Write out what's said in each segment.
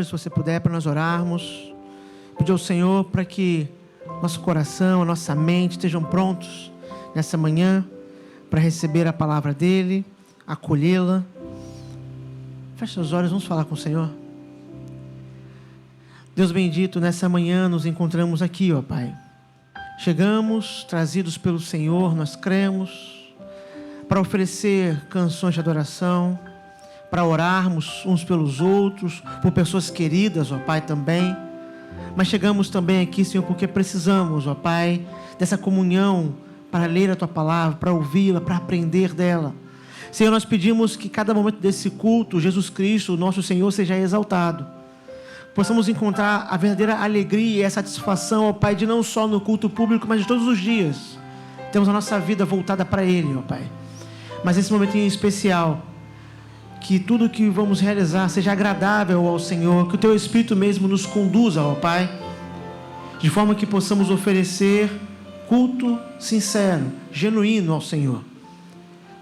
Se você puder, para nós orarmos, pedir ao Senhor para que nosso coração, a nossa mente estejam prontos nessa manhã para receber a palavra dEle, acolhê-la. Feche seus olhos, vamos falar com o Senhor. Deus bendito, nessa manhã nos encontramos aqui, ó Pai. Chegamos, trazidos pelo Senhor, nós cremos, para oferecer canções de adoração, para orarmos uns pelos outros, por pessoas queridas, ó Pai, também. Mas chegamos também aqui, Senhor, porque precisamos, ó Pai, dessa comunhão para ler a Tua palavra, para ouvi-la, para aprender dela. Senhor, nós pedimos que cada momento desse culto, Jesus Cristo, nosso Senhor, seja exaltado. Possamos encontrar a verdadeira alegria e a satisfação, ó Pai, de não só no culto público, mas de todos os dias. Temos a nossa vida voltada para Ele, ó Pai. Mas nesse momento em especial, que tudo que vamos realizar seja agradável ao Senhor, que o Teu Espírito mesmo nos conduza, ó Pai, de forma que possamos oferecer culto sincero, genuíno ao Senhor.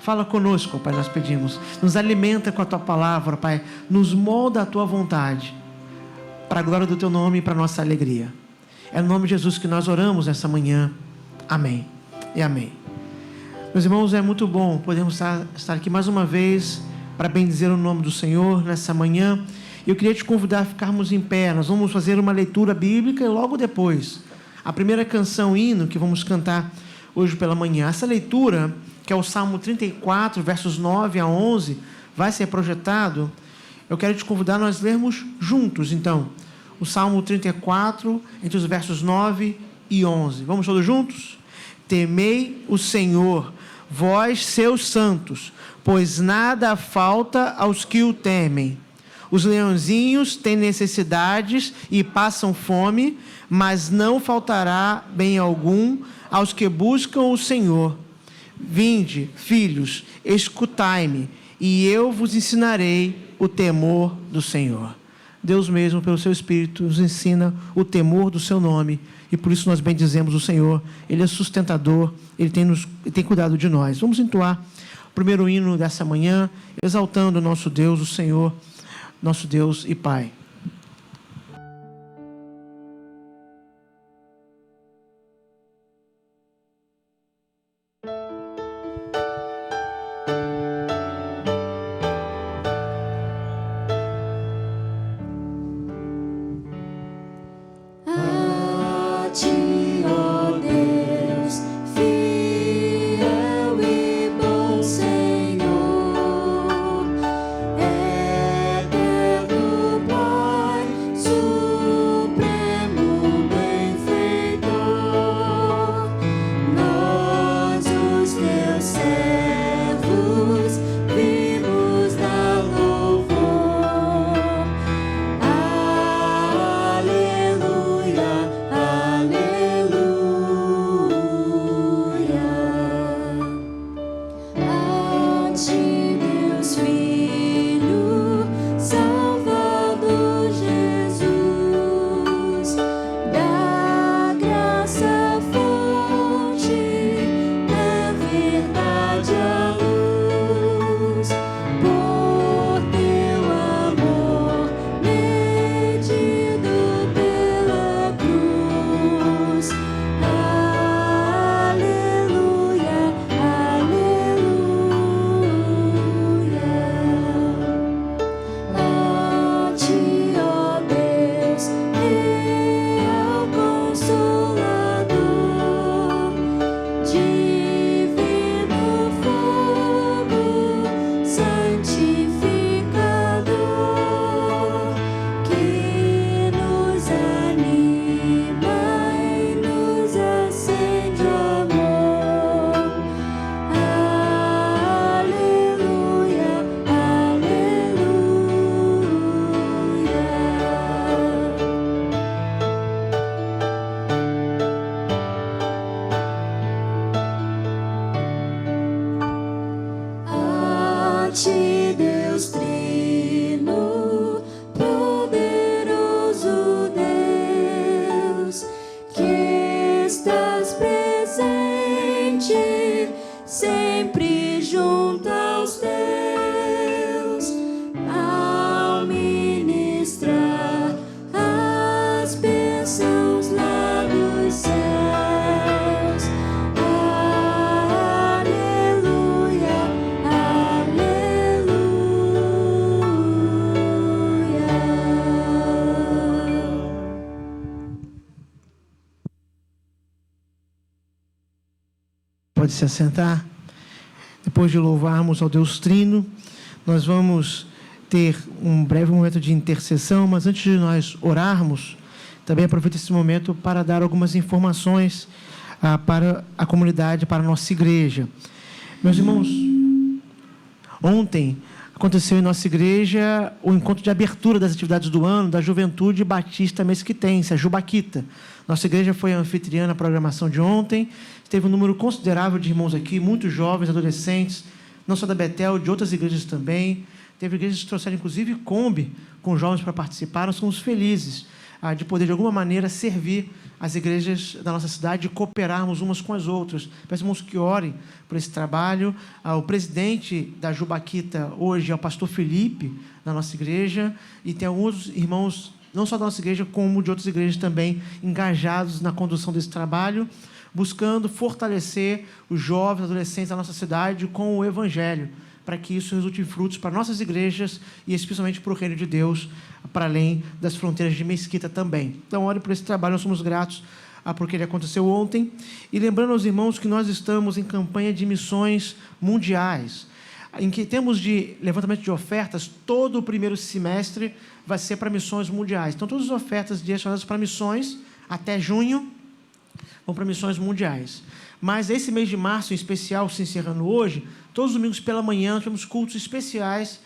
Fala conosco, ó Pai, nós pedimos. Nos alimenta com a Tua palavra, ó Pai. Nos molda a Tua vontade, para a glória do Teu nome e para a nossa alegria. É no nome de Jesus que nós oramos essa manhã. Amém e amém. Meus irmãos, é muito bom podermos estar aqui mais uma vez para bendizer o nome do Senhor nessa manhã. Eu queria te convidar a ficarmos em pé. Nós vamos fazer uma leitura bíblica e logo depois, a primeira canção, hino, que vamos cantar hoje pela manhã. Essa leitura, que é o Salmo 34, versos 9 a 11, vai ser projetado. Eu quero te convidar a nós lermos juntos, então, o Salmo 34, entre os versos 9 e 11. Vamos todos juntos? Temei o Senhor, vós, seus santos, pois nada falta aos que o temem. Os leãozinhos têm necessidades e passam fome, mas não faltará bem algum aos que buscam o Senhor. Vinde, filhos, escutai-me, e eu vos ensinarei o temor do Senhor. Deus mesmo, pelo seu Espírito, nos ensina o temor do seu nome, e por isso nós bendizemos o Senhor. Ele é sustentador, Ele tem cuidado de nós. Vamos entoar o primeiro hino dessa manhã, exaltando o nosso Deus, o Senhor, nosso Deus e Pai. Senhor, eterno. pode se assentar. Depois de louvarmos ao Deus Trino, nós vamos ter um breve momento de intercessão, mas antes de nós orarmos, também aproveito esse momento para dar algumas informações para a comunidade, para a nossa igreja. Meus irmãos, ontem aconteceu em nossa igreja o encontro de abertura das atividades do ano da Juventude Batista Mesquitense, a Jubaquita. Nossa igreja foi a anfitriã na programação de ontem. Teve um número considerável de irmãos aqui, muitos jovens, adolescentes, não só da Betel, de outras igrejas também. Teve igrejas que trouxeram, inclusive, Kombi com jovens para participar. Nós somos felizes de poder, de alguma maneira, servir as igrejas da nossa cidade e cooperarmos umas com as outras. Peço, irmãos, que orem por esse trabalho. O presidente da Jubaquita hoje é o pastor Felipe, da nossa igreja, e tem alguns irmãos, não só da nossa igreja, como de outras igrejas também, engajados na condução desse trabalho, buscando fortalecer os jovens, adolescentes da nossa cidade com o Evangelho, para que isso resulte em frutos para nossas igrejas e especialmente para o reino de Deus, para além das fronteiras de Mesquita também. Então, ore por esse trabalho, nós somos gratos porque ele aconteceu ontem. E lembrando aos irmãos que nós estamos em campanha de missões mundiais, em que temos de levantamento de ofertas, todo o primeiro semestre vai ser para missões mundiais. Então, todas as ofertas direcionadas para missões, até junho, vão para missões mundiais. Mas esse mês de março, em especial, se encerrando hoje, todos os domingos pela manhã, nós temos cultos especiais,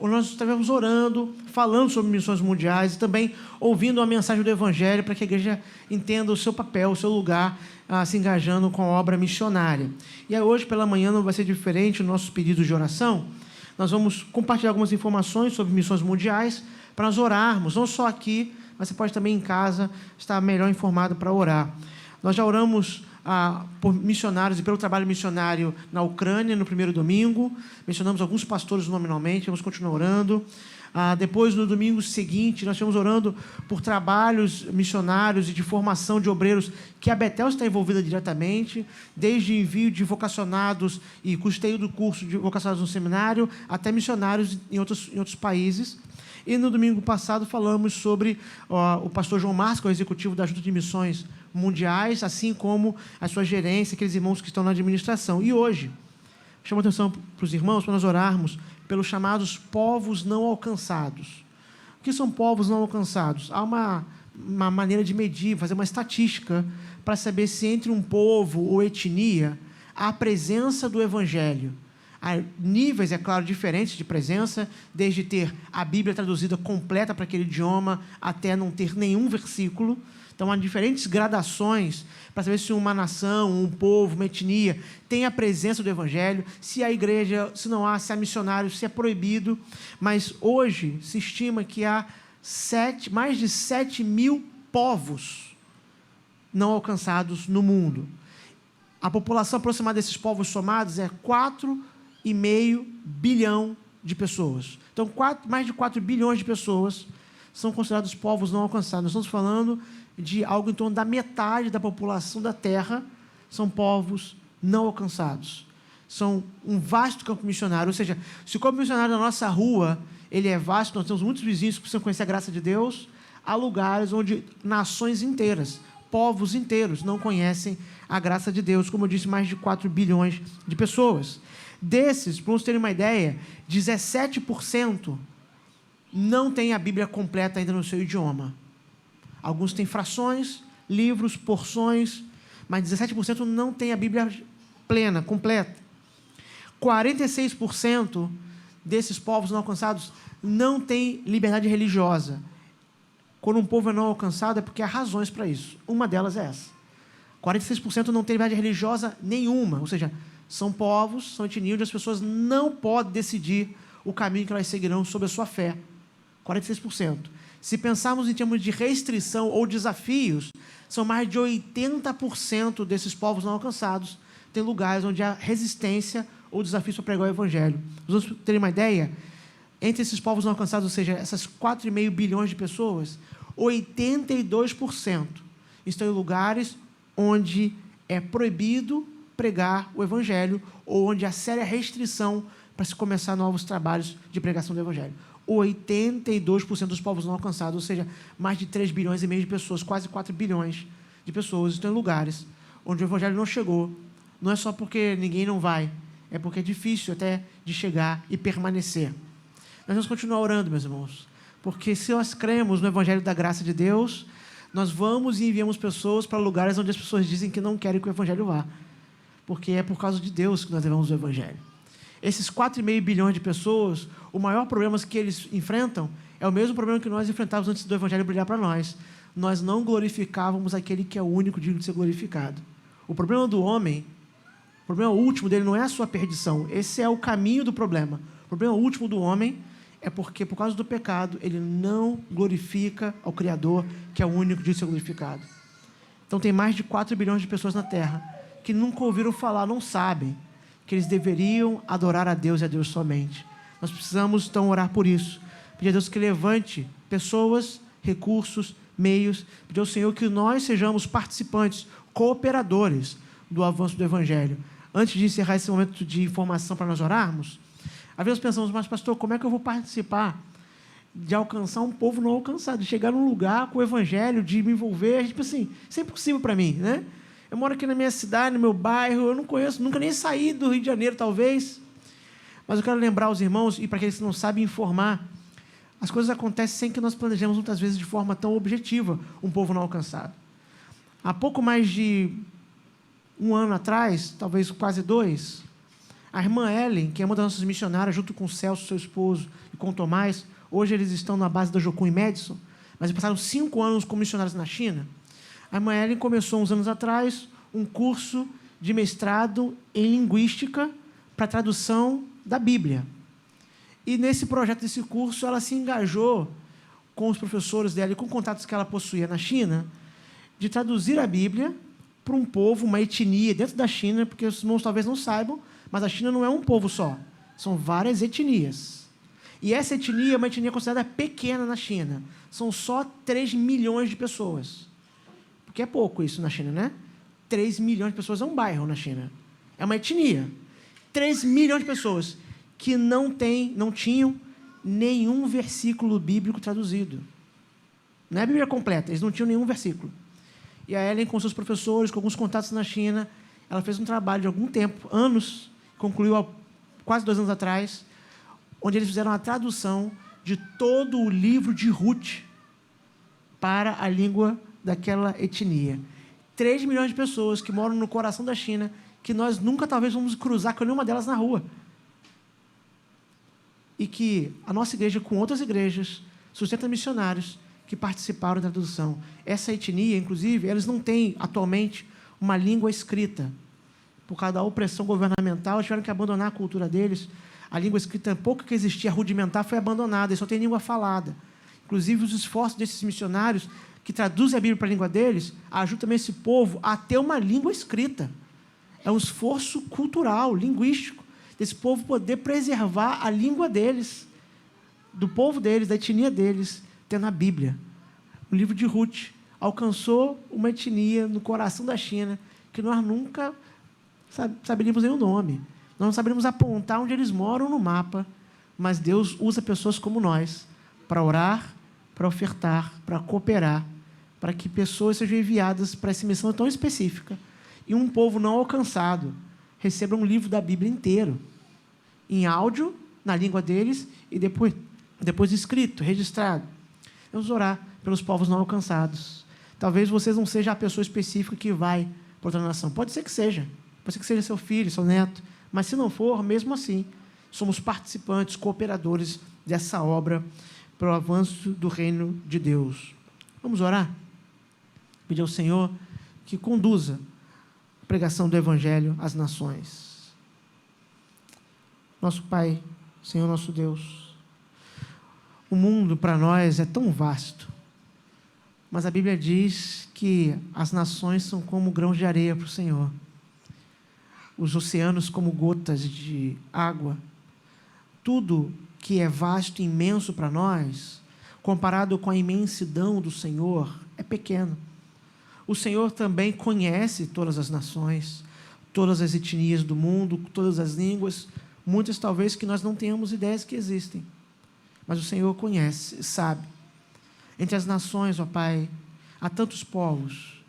nós estivemos orando, falando sobre missões mundiais e também ouvindo a mensagem do Evangelho para que a igreja entenda o seu papel, o seu lugar, se engajando com a obra missionária. E aí, hoje pela manhã não vai ser diferente, nos nossos pedidos de oração. Nós vamos compartilhar algumas informações sobre missões mundiais para nós orarmos, não só aqui, mas você pode também em casa estar melhor informado para orar. Nós já oramos por missionários e pelo trabalho missionário na Ucrânia no primeiro domingo, mencionamos alguns pastores nominalmente, vamos continuar orando. Depois, no domingo seguinte, nós estivemos orando por trabalhos missionários e de formação de obreiros que a Betel está envolvida diretamente, desde envio de vocacionados e custeio do curso de vocacionados no seminário, até missionários em outros países. E no domingo passado falamos sobre o pastor João Marcos, que é o executivo da Junta de Missões Mundiais, assim como a sua gerência, aqueles irmãos que estão na administração. E hoje, chamo a atenção para os irmãos, para nós orarmos pelos chamados povos não alcançados. O que são povos não alcançados? Há uma maneira de medir, fazer uma estatística para saber se entre um povo ou etnia há a presença do Evangelho. Há níveis, é claro, diferentes de presença, desde ter a Bíblia traduzida completa para aquele idioma até não ter nenhum versículo. Então, há diferentes gradações para saber se uma nação, um povo, uma etnia tem a presença do Evangelho, se há igreja, se não há, se há missionário, se é proibido. Mas hoje se estima que há mais de 7 mil povos não alcançados no mundo. A população aproximada desses povos somados é 4,5 bilhão de pessoas. Então, mais de 4 bilhões de pessoas são considerados povos não alcançados. Nós estamos falando de algo em torno da metade da população da Terra são povos não alcançados. São um vasto campo missionário, ou seja, se o campo missionário da nossa rua ele é vasto, nós temos muitos vizinhos que precisam conhecer a graça de Deus, há lugares onde nações inteiras, povos inteiros não conhecem a graça de Deus, como eu disse, mais de 4 bilhões de pessoas. Desses, para vocês terem uma ideia, 17% não têm a Bíblia completa ainda no seu idioma. Alguns têm frações, livros, porções, mas 17% não têm a Bíblia plena, completa. 46% desses povos não alcançados não têm liberdade religiosa. Quando um povo é não alcançado é porque há razões para isso. Uma delas é essa. 46% não tem liberdade religiosa nenhuma, ou seja, são povos, são etnias onde as pessoas não podem decidir o caminho que elas seguirão sob a sua fé. 46%. Se pensarmos em termos de restrição ou desafios, são mais de 80% desses povos não alcançados tem lugares onde há resistência ou desafio para pregar o Evangelho. Vamos terem uma ideia? Entre esses povos não alcançados, ou seja, essas 4,5 bilhões de pessoas, 82% estão em lugares onde é proibido pregar o Evangelho ou onde há séria restrição para se começar novos trabalhos de pregação do Evangelho. 82% dos povos não alcançados, ou seja, mais de 3 bilhões e meio de pessoas, quase 4 bilhões de pessoas estão em lugares onde o Evangelho não chegou, não é só porque ninguém não vai, é porque é difícil até de chegar e permanecer. Nós vamos continuar orando, meus irmãos, porque se nós cremos no Evangelho da graça de Deus, nós vamos e enviamos pessoas para lugares onde as pessoas dizem que não querem que o Evangelho vá, porque é por causa de Deus que nós levamos o Evangelho. Esses 4,5 bilhões de pessoas, o maior problema que eles enfrentam é o mesmo problema que nós enfrentávamos antes do Evangelho brilhar para nós. Nós não glorificávamos aquele que é o único digno de ser glorificado. O problema do homem, o problema último dele não é a sua perdição, esse é o caminho do problema. O problema último do homem é porque, por causa do pecado, ele não glorifica ao Criador, que é o único digno de ser glorificado. Então tem mais de 4 bilhões de pessoas na Terra que nunca ouviram falar, não sabem que eles deveriam adorar a Deus e a Deus somente. Nós precisamos, então, orar por isso. Pedir a Deus que levante pessoas, recursos, meios. Pedir ao Senhor que nós sejamos participantes, cooperadores do avanço do Evangelho. Antes de encerrar esse momento de informação para nós orarmos, às vezes pensamos, mas pastor, como é que eu vou participar de alcançar um povo não alcançado, de chegar num lugar com o Evangelho, de me envolver? A gente pensa assim, isso é impossível para mim, né? Eu moro aqui na minha cidade, no meu bairro, eu não conheço, nunca nem saí do Rio de Janeiro, talvez. Mas eu quero lembrar os irmãos, e para aqueles que não sabem, informar, as coisas acontecem sem que nós planejemos, muitas vezes, de forma tão objetiva, um povo não alcançado. Há pouco mais de 1 ano atrás, talvez quase 2, a irmã Ellen, que é uma das nossas missionárias, junto com o Celso, seu esposo, e com o Tomás, hoje eles estão na base da Jocum e Madison, mas passaram 5 anos como missionários na China. A irmã Ellen começou, uns anos atrás, um curso de mestrado em linguística para tradução da Bíblia. E nesse projeto desse curso, ela se engajou com os professores dela e com contatos que ela possuía na China, de traduzir a Bíblia para um povo, uma etnia dentro da China, porque os irmãos talvez não saibam, mas a China não é um povo só, são várias etnias. E essa etnia é uma etnia considerada pequena na China. São só 3 milhões de pessoas. Porque é pouco isso na China, né? 3 milhões de pessoas é um bairro na China. É uma etnia. 3 milhões de pessoas que não tinham nenhum versículo bíblico traduzido. Não é a Bíblia completa, eles não tinham nenhum versículo. E a Ellen, com seus professores, com alguns contatos na China, ela fez um trabalho de algum tempo, anos, concluiu há quase 2 anos atrás, onde eles fizeram a tradução de todo o livro de Ruth para a língua daquela etnia. 3 milhões de pessoas que moram no coração da China, que nós nunca talvez vamos cruzar com nenhuma delas na rua. E que a nossa igreja, com outras igrejas, sustenta missionários que participaram da tradução. Essa etnia, inclusive, eles não têm atualmente uma língua escrita. Por causa da opressão governamental, eles tiveram que abandonar a cultura deles. A língua escrita, pouco que existia rudimentar, foi abandonada, eles só têm língua falada. Inclusive, os esforços desses missionários que traduzem a Bíblia para a língua deles, ajudam também esse povo a ter uma língua escrita. É um esforço cultural, linguístico, desse povo poder preservar a língua deles, do povo deles, da etnia deles, tendo a Bíblia. O livro de Ruth alcançou uma etnia no coração da China que nós nunca saberíamos nem o nome. Nós não saberíamos apontar onde eles moram no mapa, mas Deus usa pessoas como nós para orar, para ofertar, para cooperar, para que pessoas sejam enviadas para essa missão tão específica e um povo não alcançado receba um livro da Bíblia inteiro, em áudio, na língua deles, e depois escrito, registrado. Vamos orar pelos povos não alcançados. Talvez vocês não sejam a pessoa específica que vai para outra nação. Pode ser que seja. Pode ser que seja seu filho, seu neto. Mas se não for, mesmo assim, somos participantes, cooperadores dessa obra para o avanço do reino de Deus. Vamos orar? Pedir ao Senhor que conduza a pregação do Evangelho às nações. Nosso Pai, Senhor nosso Deus, o mundo para nós é tão vasto, mas a Bíblia diz que as nações são como grãos de areia para o Senhor, os oceanos como gotas de água. Tudo que é vasto e imenso para nós, comparado com a imensidão do Senhor, é pequeno. O Senhor também conhece todas as nações, todas as etnias do mundo, todas as línguas, muitas talvez que nós não tenhamos ideias que existem, mas o Senhor conhece, sabe. Entre as nações, ó Pai, há tantos povos,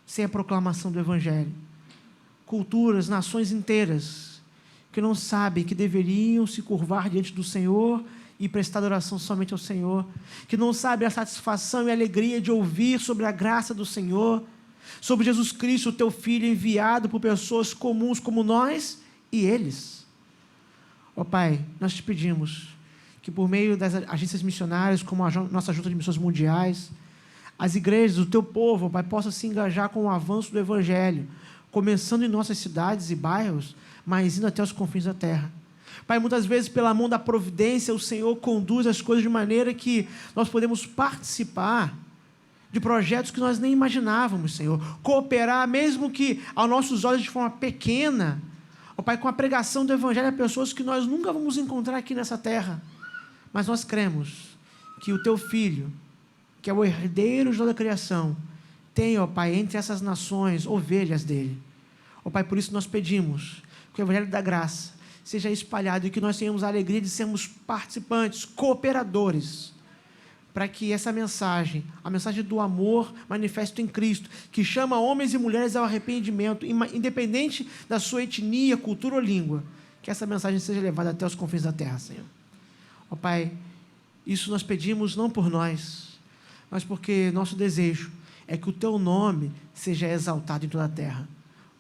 sem a proclamação do Evangelho. culturas, nações inteiras, que não sabem que deveriam se curvar diante do Senhor e prestar adoração somente ao Senhor, que não sabem a satisfação e a alegria de ouvir sobre a graça do Senhor, sobre Jesus Cristo, o teu Filho, enviado por pessoas comuns como nós e eles. Ó Pai, nós te pedimos que por meio das agências missionárias, como a nossa Junta de Missões Mundiais, as igrejas, o teu povo, ó Pai, possam se engajar com o avanço do Evangelho, começando em nossas cidades e bairros, mas indo até os confins da terra. Pai, muitas vezes pela mão da providência, o Senhor conduz as coisas de maneira que nós podemos participar de projetos que nós nem imaginávamos, Senhor. Cooperar, mesmo que aos nossos olhos de forma pequena, ó Pai, com a pregação do Evangelho a pessoas que nós nunca vamos encontrar aqui nessa terra. Mas nós cremos que o teu Filho, que é o herdeiro de toda a criação, tem, ó Pai, entre essas nações, ovelhas dele. Ó Pai, por isso nós pedimos que o Evangelho da Graça seja espalhado e que nós tenhamos a alegria de sermos participantes, cooperadores, para que essa mensagem, a mensagem do amor manifesto em Cristo, que chama homens e mulheres ao arrependimento, independente da sua etnia, cultura ou língua, que essa mensagem seja levada até os confins da terra, Senhor. Ó Pai, isso nós pedimos não por nós, mas porque nosso desejo é que o teu nome seja exaltado em toda a terra.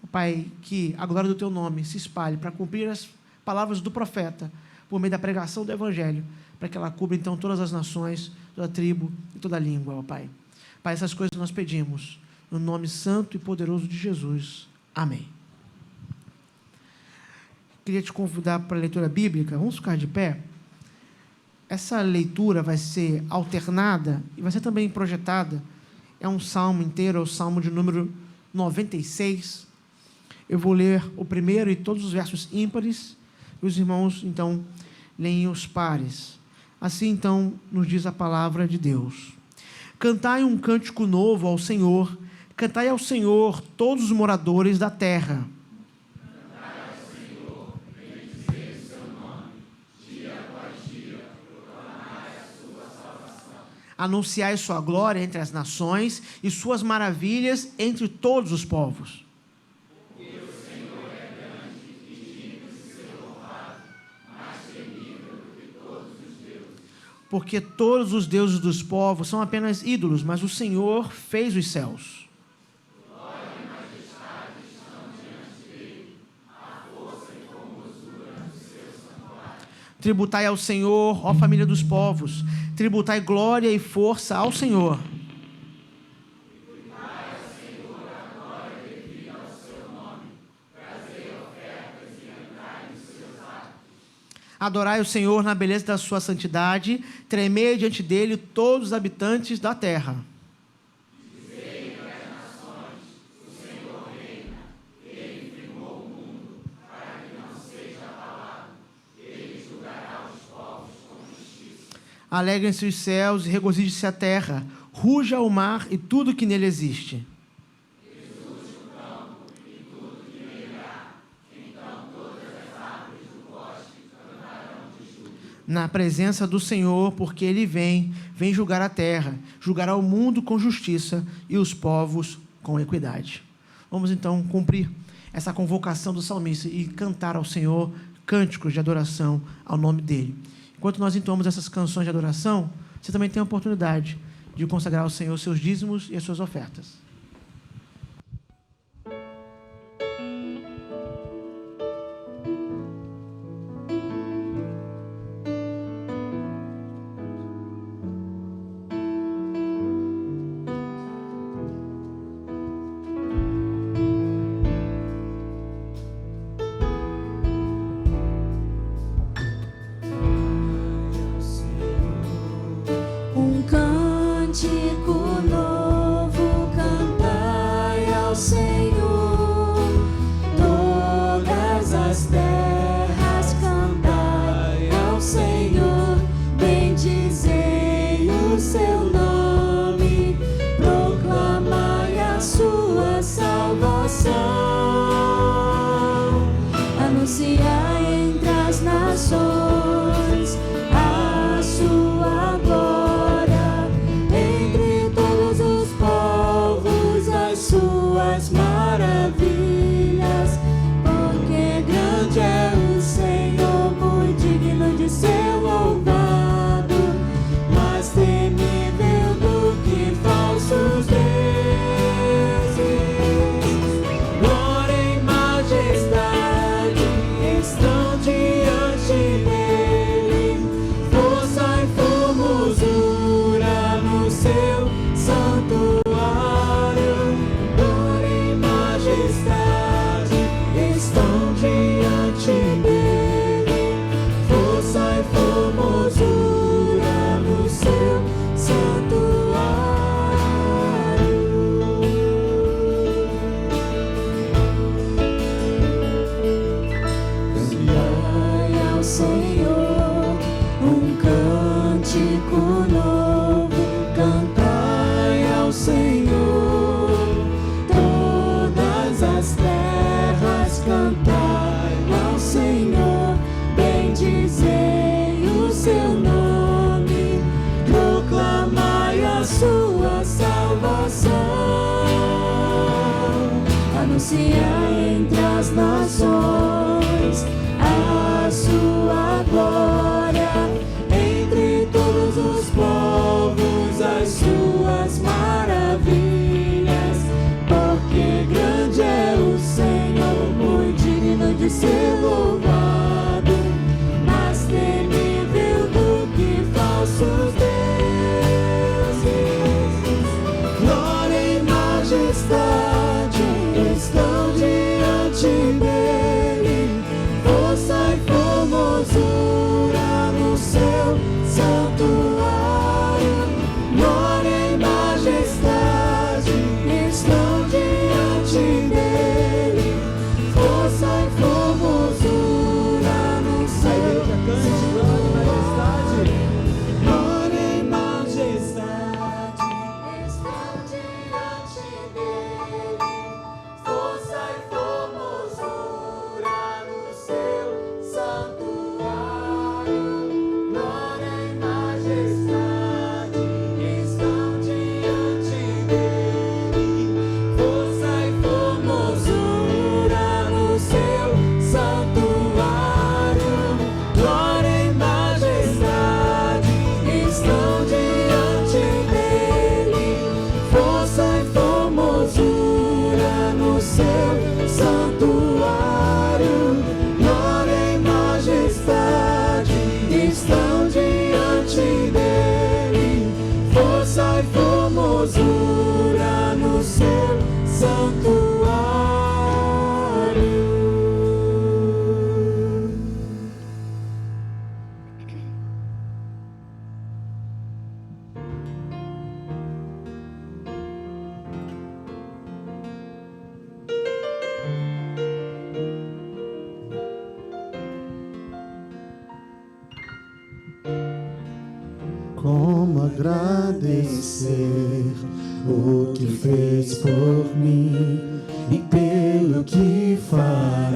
Ó Pai, que a glória do teu nome se espalhe para cumprir as palavras do profeta, por meio da pregação do Evangelho, para que ela cubra então todas as nações, toda tribo e toda língua, ó Pai. Pai, essas coisas nós pedimos, no nome santo e poderoso de Jesus. Amém. Queria te convidar para a leitura bíblica, vamos ficar de pé. Essa leitura vai ser alternada e vai ser também projetada, é um salmo inteiro, é o salmo de número 96. Eu vou ler o primeiro e todos os versos ímpares, e os irmãos, então, leem os pares. Assim, então, nos diz a palavra de Deus. Cantai um cântico novo ao Senhor, cantai ao Senhor todos os moradores da terra. Cantai ao Senhor, bendizei o seu nome, dia após dia, proclamai a sua salvação. Anunciai sua glória entre as nações e suas maravilhas entre todos os povos. Porque todos os deuses dos povos são apenas ídolos, mas o Senhor fez os céus. Glória e majestade estão diante dele, a força e formosura do seu santuário. Tributai ao Senhor, ó família dos povos, tributai glória e força ao Senhor. Tributai ao Senhor a glória devida ao seu nome, trazei ofertas e andai nos seus atos. Adorai o Senhor na beleza da sua santidade, tremei diante dele todos os habitantes da terra. Dizei entre as nações, o Senhor reina, ele firmou o mundo, para que não seja abalado, ele julgará os povos com justiça. Alegrem-se os céus e regozije-se a terra, ruja o mar e tudo que nele existe. Na presença do Senhor, porque Ele vem julgar a terra, julgará o mundo com justiça e os povos com equidade. Vamos então cumprir essa convocação do salmista e cantar ao Senhor cânticos de adoração ao nome dEle. Enquanto nós entoamos essas canções de adoração, você também tem a oportunidade de consagrar ao Senhor seus dízimos e as suas ofertas. Cântico novo, cantai ao Senhor, todas as terras, cantai ao Senhor, bendizei o seu nome, proclamai a sua salvação, anunciai entre as nações a sua glória entre anunciar entre as nações a sua glória, entre todos os povos as suas maravilhas, porque grande é o Senhor, muito digno de ser louvado, mais temível do que falsos deuses. Glória e majestade estão diante dele, força e formosura no seu santuário. Glória e majestade estão diante dele, força e formosura no seu santuário. Glória e majestade estão diante dele, força e formosura no seu santuário. Glória e majestade estão diante dele, força e formosura no seu santuário. Glória e majestade estão diante dele, força e formosura no seu santuário. Glória e majestade estão diante dele, força e formosura no seu santuário. Como agradecer o que fez por mim e pelo que fará.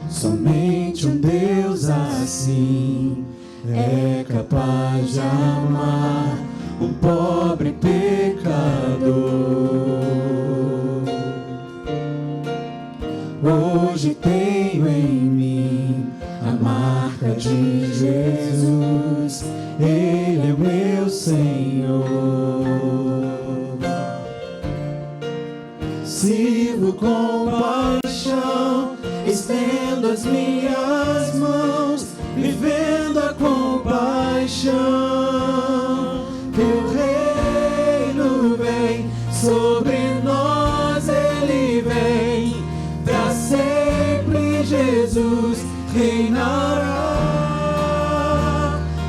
Somente um Deus assim é capaz de amar um pobre pecador. Hoje tenho em mim a marca de Jesus, Ele é o meu Senhor. Sirvo com paixão, estendo as minhas mãos, vivendo a compaixão. Teu reino vem sobre nós, Ele vem pra sempre. Jesus reinará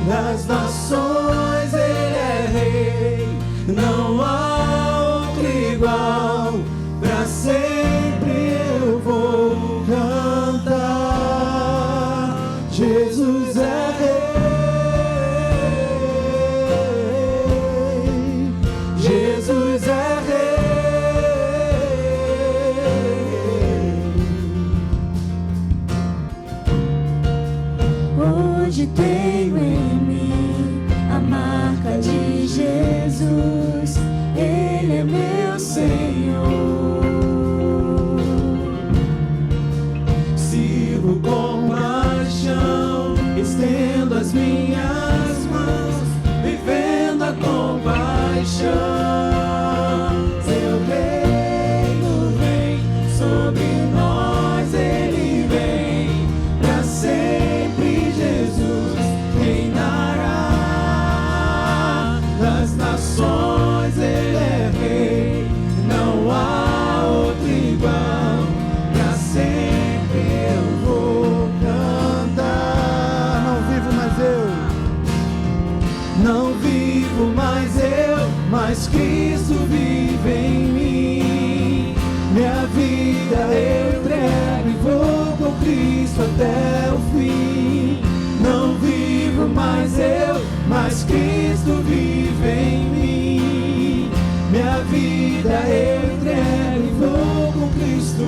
das nações, Ele é rei, não há outro igual. Pra sempre eu vou cantar. Jesus é rei, Jesus é rei. Hoje tenho em mim a marca de Jesus, Ele é meu Senhor. Sirvo com paixão, estendo as minhas mãos, vivendo a compaixão. Seu reino vem sobre nós, Ele vem pra sempre. Jesus reinará das nações, Ele é rei, não há outro igual. Pra sempre eu vou cantar. Não vivo mais eu, mas Cristo vive em mim. Minha vida eu entrego e vou com Cristo até o fim. Não vivo mais eu, mas Cristo vive em mim. Minha vida eu entrego e vou com Cristo.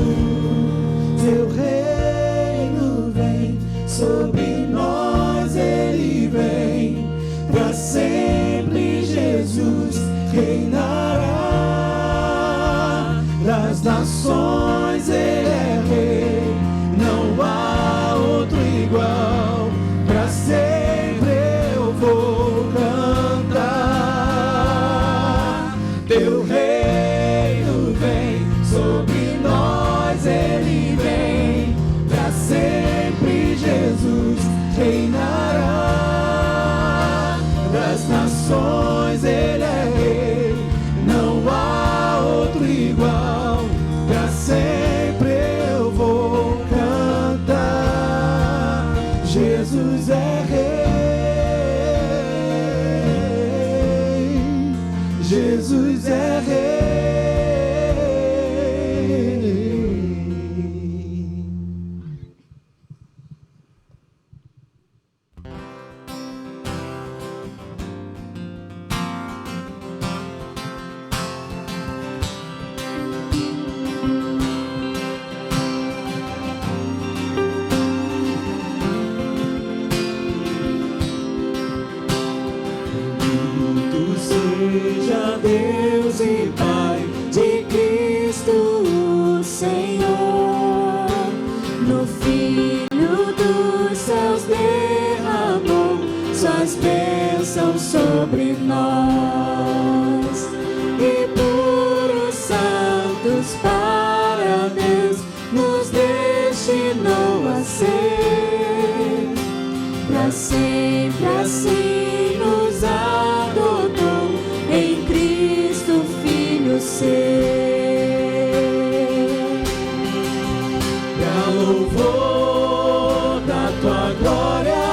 Teu reino vem sobre nós, Ele vem pra sempre. Jesus reinará das nações Ele é Rei, não há outro igual, pra sempre eu vou cantar. Teu reino vem sobre nós, Ele vem, pra sempre Jesus reinará. Das nações Ele é Rei, não há outro igual, pra sempre eu vou cantar. Jesus é Rei, Jesus é Rei. Seja Deus e Pai de Cristo o Senhor, no Filho dos céus derramou suas bênçãos sobre nós, e por os santos para Deus nos destinou a ser, pra sempre assim nos adotou em Cristo Filho seu. Pra louvor da tua glória,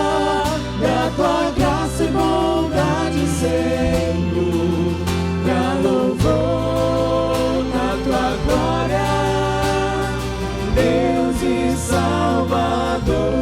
da tua graça e bondade, Senhor. Pra louvor da tua glória, Deus e Salvador.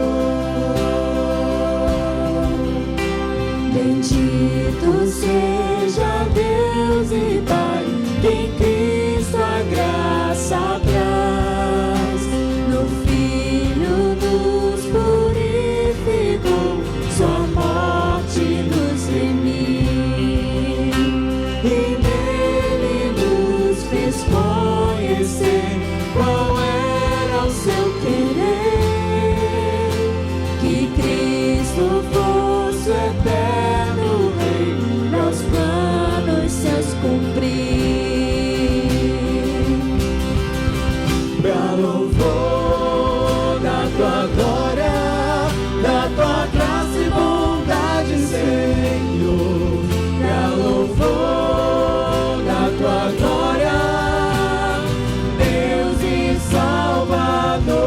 Bendito seja Deus e Pai, que em Cristo a graça traz. No Filho nos purificou, sua morte nos remiu, e nele nos fez conhecer qual era o seu querer, que Cristo fosse o eterno Rei, meus planos seus cumprir. Pra louvor da tua glória, da tua graça e bondade, Senhor. Pra louvor da tua glória, Deus e Salvador.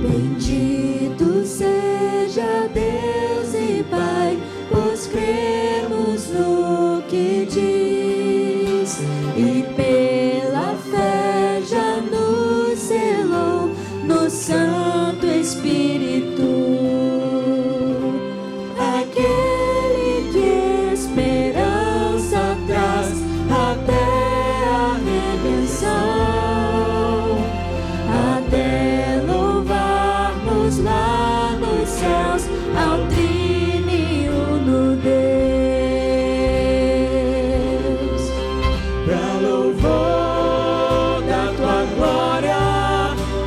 Bendito seja Deus e Pai, pois cremos no que diz, e pela fé já nos selou no Santo Espírito, aquele que esperança traz até a redenção, até louvarmos lá nos céus ao Triniuno Deus. Pra louvor da tua glória,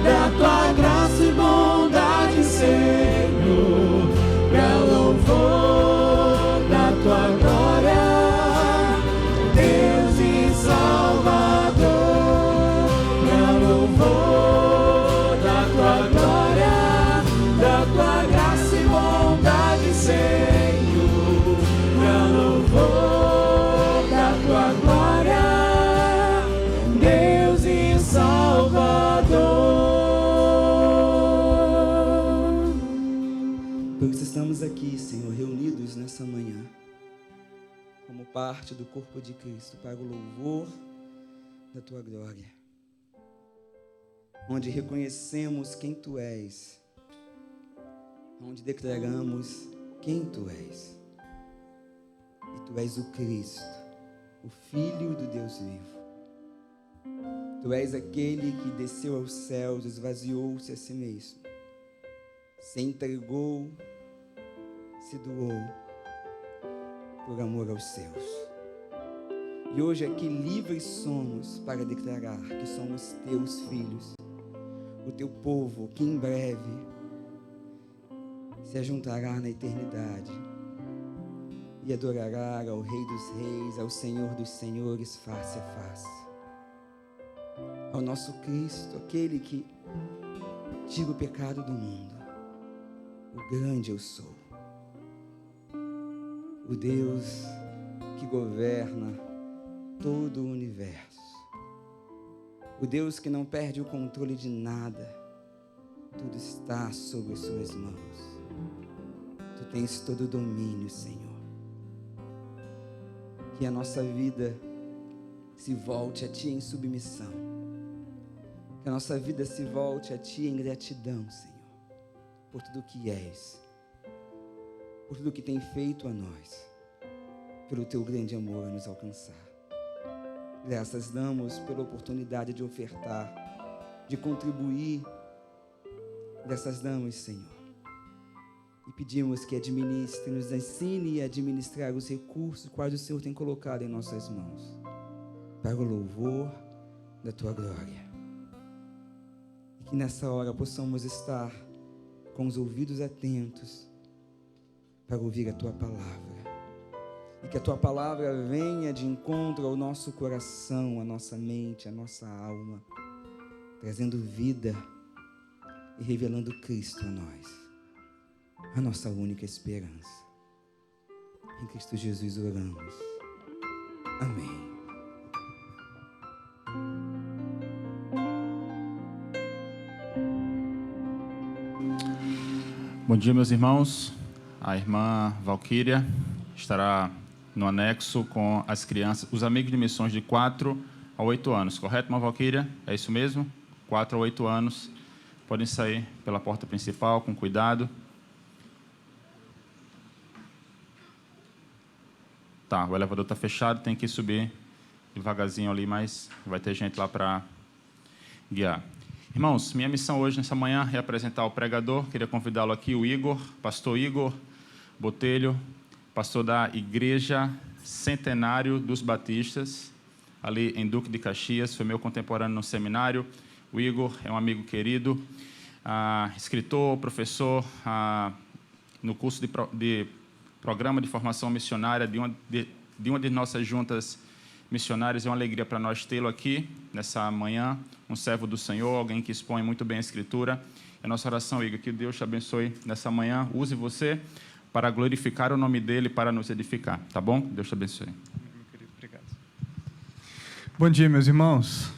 da tua graça e bondade, Senhor. Pra louvor da tua glória, Deus e Salvador. Pra louvor da tua glória, da tua graça e bondade, Senhor. Pra louvor da tua glória, Deus e Salvador. Por isso estamos aqui, Senhor, reunidos nessa manhã, como parte do corpo de Cristo, para o louvor da tua glória, onde reconhecemos quem tu és, onde declaramos quem tu és. E tu és o Cristo, o Filho do Deus vivo. Tu és aquele que desceu aos céus, esvaziou-se a si mesmo, se entregou, se doou por amor aos seus. E hoje aqui livres somos para declarar que somos teus filhos, o teu povo que em breve se ajuntará na eternidade e adorará ao Rei dos Reis, ao Senhor dos Senhores, face a face. Ao nosso Cristo, aquele que tira o pecado do mundo, o grande eu sou, o Deus que governa todo o universo, o Deus que não perde o controle de nada, tudo está sob as suas mãos, tu tens todo o domínio, Senhor. Que a nossa vida se volte a Ti em submissão, que a nossa vida se volte a Ti em gratidão, Senhor, por tudo que és, por tudo que tem feito a nós, pelo Teu grande amor a nos alcançar. Graças damos pela oportunidade de ofertar, de contribuir. Graças damos, Senhor, e pedimos que administre, nos ensine a administrar os recursos quais o Senhor tem colocado em nossas mãos, para o louvor da Tua glória. E que nessa hora possamos estar com os ouvidos atentos para ouvir a Tua palavra. E que a Tua palavra venha de encontro ao nosso coração, à nossa mente, à nossa alma, trazendo vida e revelando Cristo a nós, a nossa única esperança. Em Cristo Jesus oramos. Amém. Bom dia, meus irmãos. A irmã Valquíria estará no anexo com as crianças, os amigos de missões de 4 a 8 anos. Correto, irmã Valquíria? É isso mesmo? 4 a 8 anos. Podem sair pela porta principal com cuidado. Tá, o elevador está fechado, tem que subir devagarzinho ali, mas vai ter gente lá para guiar. Irmãos, minha missão hoje, nessa manhã, é apresentar o pregador. Queria convidá-lo aqui, o Igor, pastor Igor Botelho, pastor da Igreja Centenário dos Batistas, ali em Duque de Caxias, foi meu contemporâneo no seminário. O Igor é um amigo querido, escritor, professor no curso de Programa de Formação Missionária de uma de nossas juntas missionárias. É uma alegria para nós tê-lo aqui nessa manhã, um servo do Senhor, alguém que expõe muito bem a Escritura. É a nossa oração, Igor, que Deus te abençoe nessa manhã, use você para glorificar o nome dEle, para nos edificar, tá bom? Deus te abençoe. Meu querido, obrigado. Bom dia, meus irmãos.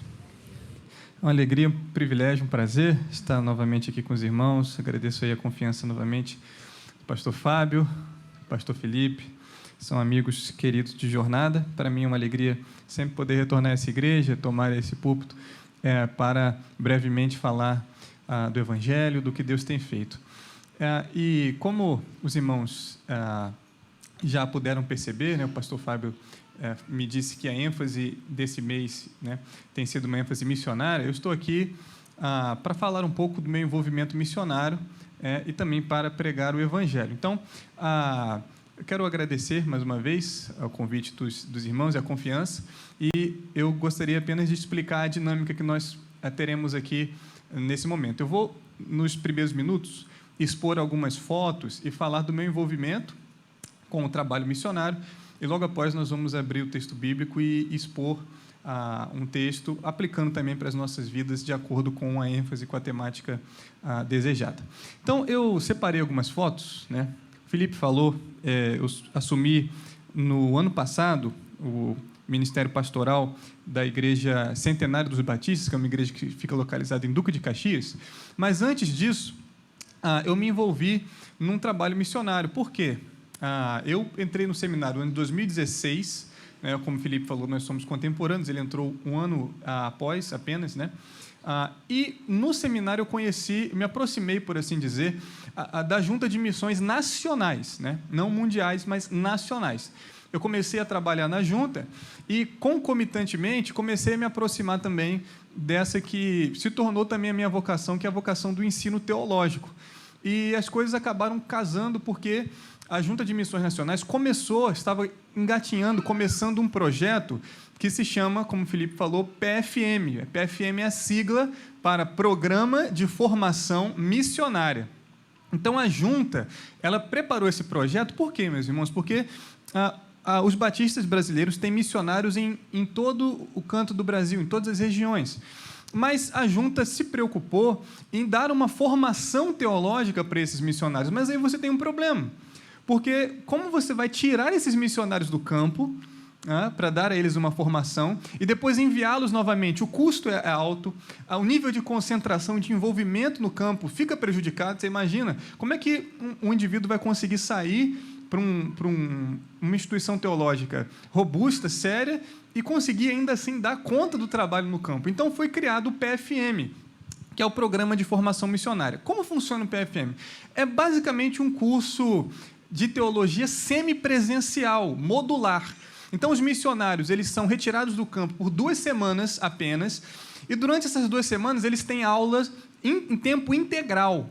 É uma alegria, um privilégio, um prazer estar novamente aqui com os irmãos. Agradeço aí a confiança novamente do pastor Fábio, pastor Felipe, são amigos queridos de jornada. Para mim é uma alegria sempre poder retornar a essa igreja, tomar esse púlpito para brevemente falar do Evangelho, do que Deus tem feito. E como os irmãos já puderam perceber, né, o pastor Fábio me disse que a ênfase desse mês, né, tem sido uma ênfase missionária. Eu estou aqui para falar um pouco do meu envolvimento missionário e também para pregar o Evangelho. Então, eu quero agradecer mais uma vez ao convite dos irmãos e a confiança, e eu gostaria apenas de explicar a dinâmica que nós teremos aqui nesse momento. Eu vou, nos primeiros minutos, expor algumas fotos e falar do meu envolvimento com o trabalho missionário, e logo após nós vamos abrir o texto bíblico e expor um texto, aplicando também para as nossas vidas de acordo com a ênfase, com a temática desejada. Então, eu separei algumas fotos, né? O Felipe falou, eu assumi no ano passado o Ministério Pastoral da Igreja Centenário dos Batistas, que é uma igreja que fica localizada em Duque de Caxias, mas antes disso, eu me envolvi num trabalho missionário. Por quê? Eu entrei no seminário no ano de 2016, né, como o Felipe falou, nós somos contemporâneos, ele entrou um ano após apenas, né? E no seminário eu conheci, me aproximei, por assim dizer, da Junta de Missões Nacionais, né? Não mundiais, mas nacionais. Eu comecei a trabalhar na junta e, concomitantemente, comecei a me aproximar também dessa que se tornou também a minha vocação, que é a vocação do ensino teológico. e as coisas acabaram casando porque a Junta de Missões Nacionais estava engatinhando, começando um projeto que se chama, como o Felipe falou, PFM. PFM é a sigla para Programa de Formação Missionária. Então, a Junta, ela preparou esse projeto, por quê, meus irmãos? Porque os batistas brasileiros têm missionários em todo o canto do Brasil, em todas as regiões. Mas a Junta se preocupou em dar uma formação teológica para esses missionários. Mas aí você tem um problema, porque como você vai tirar esses missionários do campo, para dar a eles uma formação e depois enviá-los novamente? O custo é alto, o nível de concentração, de envolvimento no campo fica prejudicado. Você imagina como é que um indivíduo vai conseguir sair para uma instituição teológica robusta, séria, e conseguir ainda assim dar conta do trabalho no campo? Então foi criado o PFM, que é o Programa de Formação Missionária. Como funciona o PFM? É basicamente um curso de teologia semipresencial, modular. Então, os missionários, eles são retirados do campo por 2 semanas apenas, e durante essas 2 semanas eles têm aulas em tempo integral.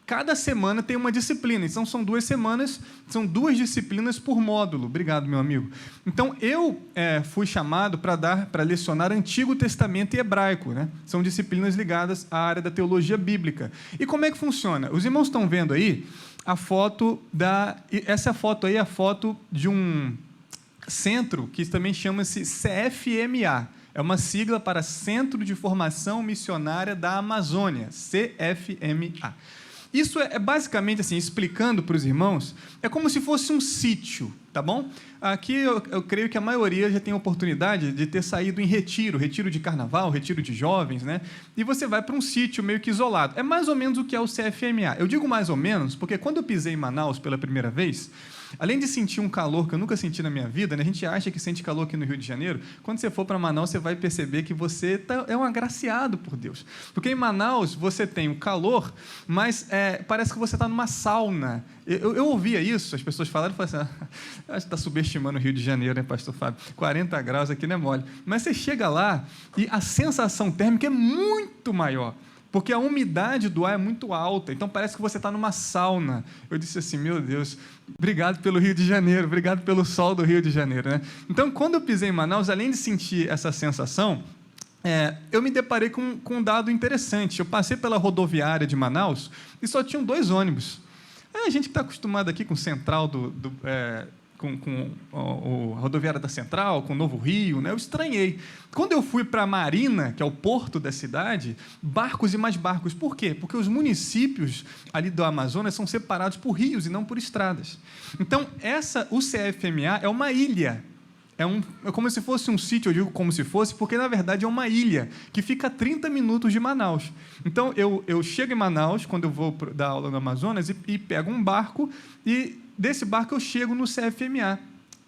Cada semana tem uma disciplina, então são 2 semanas, são 2 disciplinas por módulo. Obrigado, meu amigo. Então, eu fui chamado para lecionar Antigo Testamento e Hebraico, né? São disciplinas ligadas à área da teologia bíblica. E como é que funciona? Os irmãos estão vendo aí a foto essa foto aí é a foto de um centro que também chama-se CFMA. É uma sigla para Centro de Formação Missionária da Amazônia, CFMA. Isso é basicamente, assim, explicando para os irmãos, é como se fosse um sítio, tá bom? Aqui eu creio que a maioria já tem a oportunidade de ter saído em retiro de carnaval, retiro de jovens, né? E você vai para um sítio meio que isolado. É mais ou menos o que é o CFMA. Eu digo mais ou menos porque quando eu pisei em Manaus pela primeira vez, além de sentir um calor que eu nunca senti na minha vida, né? A gente acha que sente calor aqui no Rio de Janeiro. Quando você for para Manaus, você vai perceber que você é um agraciado por Deus. Porque em Manaus você tem o calor, mas parece que você está numa sauna. Eu ouvia isso, as pessoas falaram, eu falei assim, acho que está subestimando o Rio de Janeiro, né, pastor Fábio? 40 graus aqui não é mole. Mas você chega lá e a sensação térmica é muito maior, porque a umidade do ar é muito alta, então parece que você está numa sauna. Eu disse assim, meu Deus, obrigado pelo Rio de Janeiro, obrigado pelo sol do Rio de Janeiro, né? Então, quando eu pisei em Manaus, além de sentir essa sensação, eu me deparei com um dado interessante. Eu passei pela rodoviária de Manaus e só tinham 2 ônibus. A gente que está acostumado aqui com o Central com a rodoviária da Central, com o Novo Rio, né? Eu estranhei. Quando eu fui para a Marina, que é o porto da cidade, barcos e mais barcos. Por quê? Porque os municípios ali do Amazonas são separados por rios e não por estradas. Então, o CFMA é uma ilha. É como se fosse um sítio, eu digo como se fosse, porque, na verdade, é uma ilha que fica a 30 minutos de Manaus. Então, eu chego em Manaus, quando eu vou dar aula no Amazonas, e pego um barco, e desse barco eu chego no CFMA,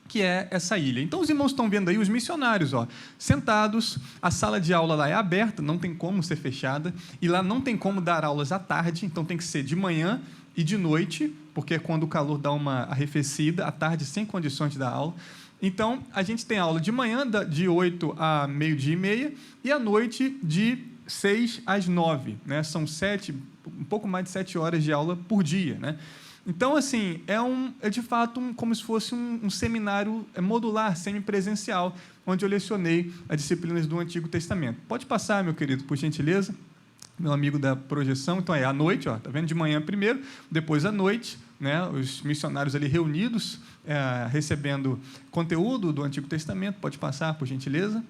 que é essa ilha. Então, os irmãos estão vendo aí os missionários, sentados, a sala de aula lá é aberta, não tem como ser fechada, e lá não tem como dar aulas à tarde, então tem que ser de manhã e de noite, porque é quando o calor dá uma arrefecida, à tarde sem condições de dar aula. Então, a gente tem aula de manhã, de 8 a meio-dia e meia, e à noite, de 6 às 9. Né? São um pouco mais de 7 horas de aula por dia. Né? Então, assim, é de fato como se fosse um seminário modular, semipresencial, onde eu lecionei as disciplinas do Antigo Testamento. Pode passar, meu querido, por gentileza, meu amigo da projeção. Então, à noite, tá vendo? De manhã primeiro, depois à noite, né? Os missionários ali reunidos, recebendo conteúdo do Antigo Testamento. Pode passar, por gentileza.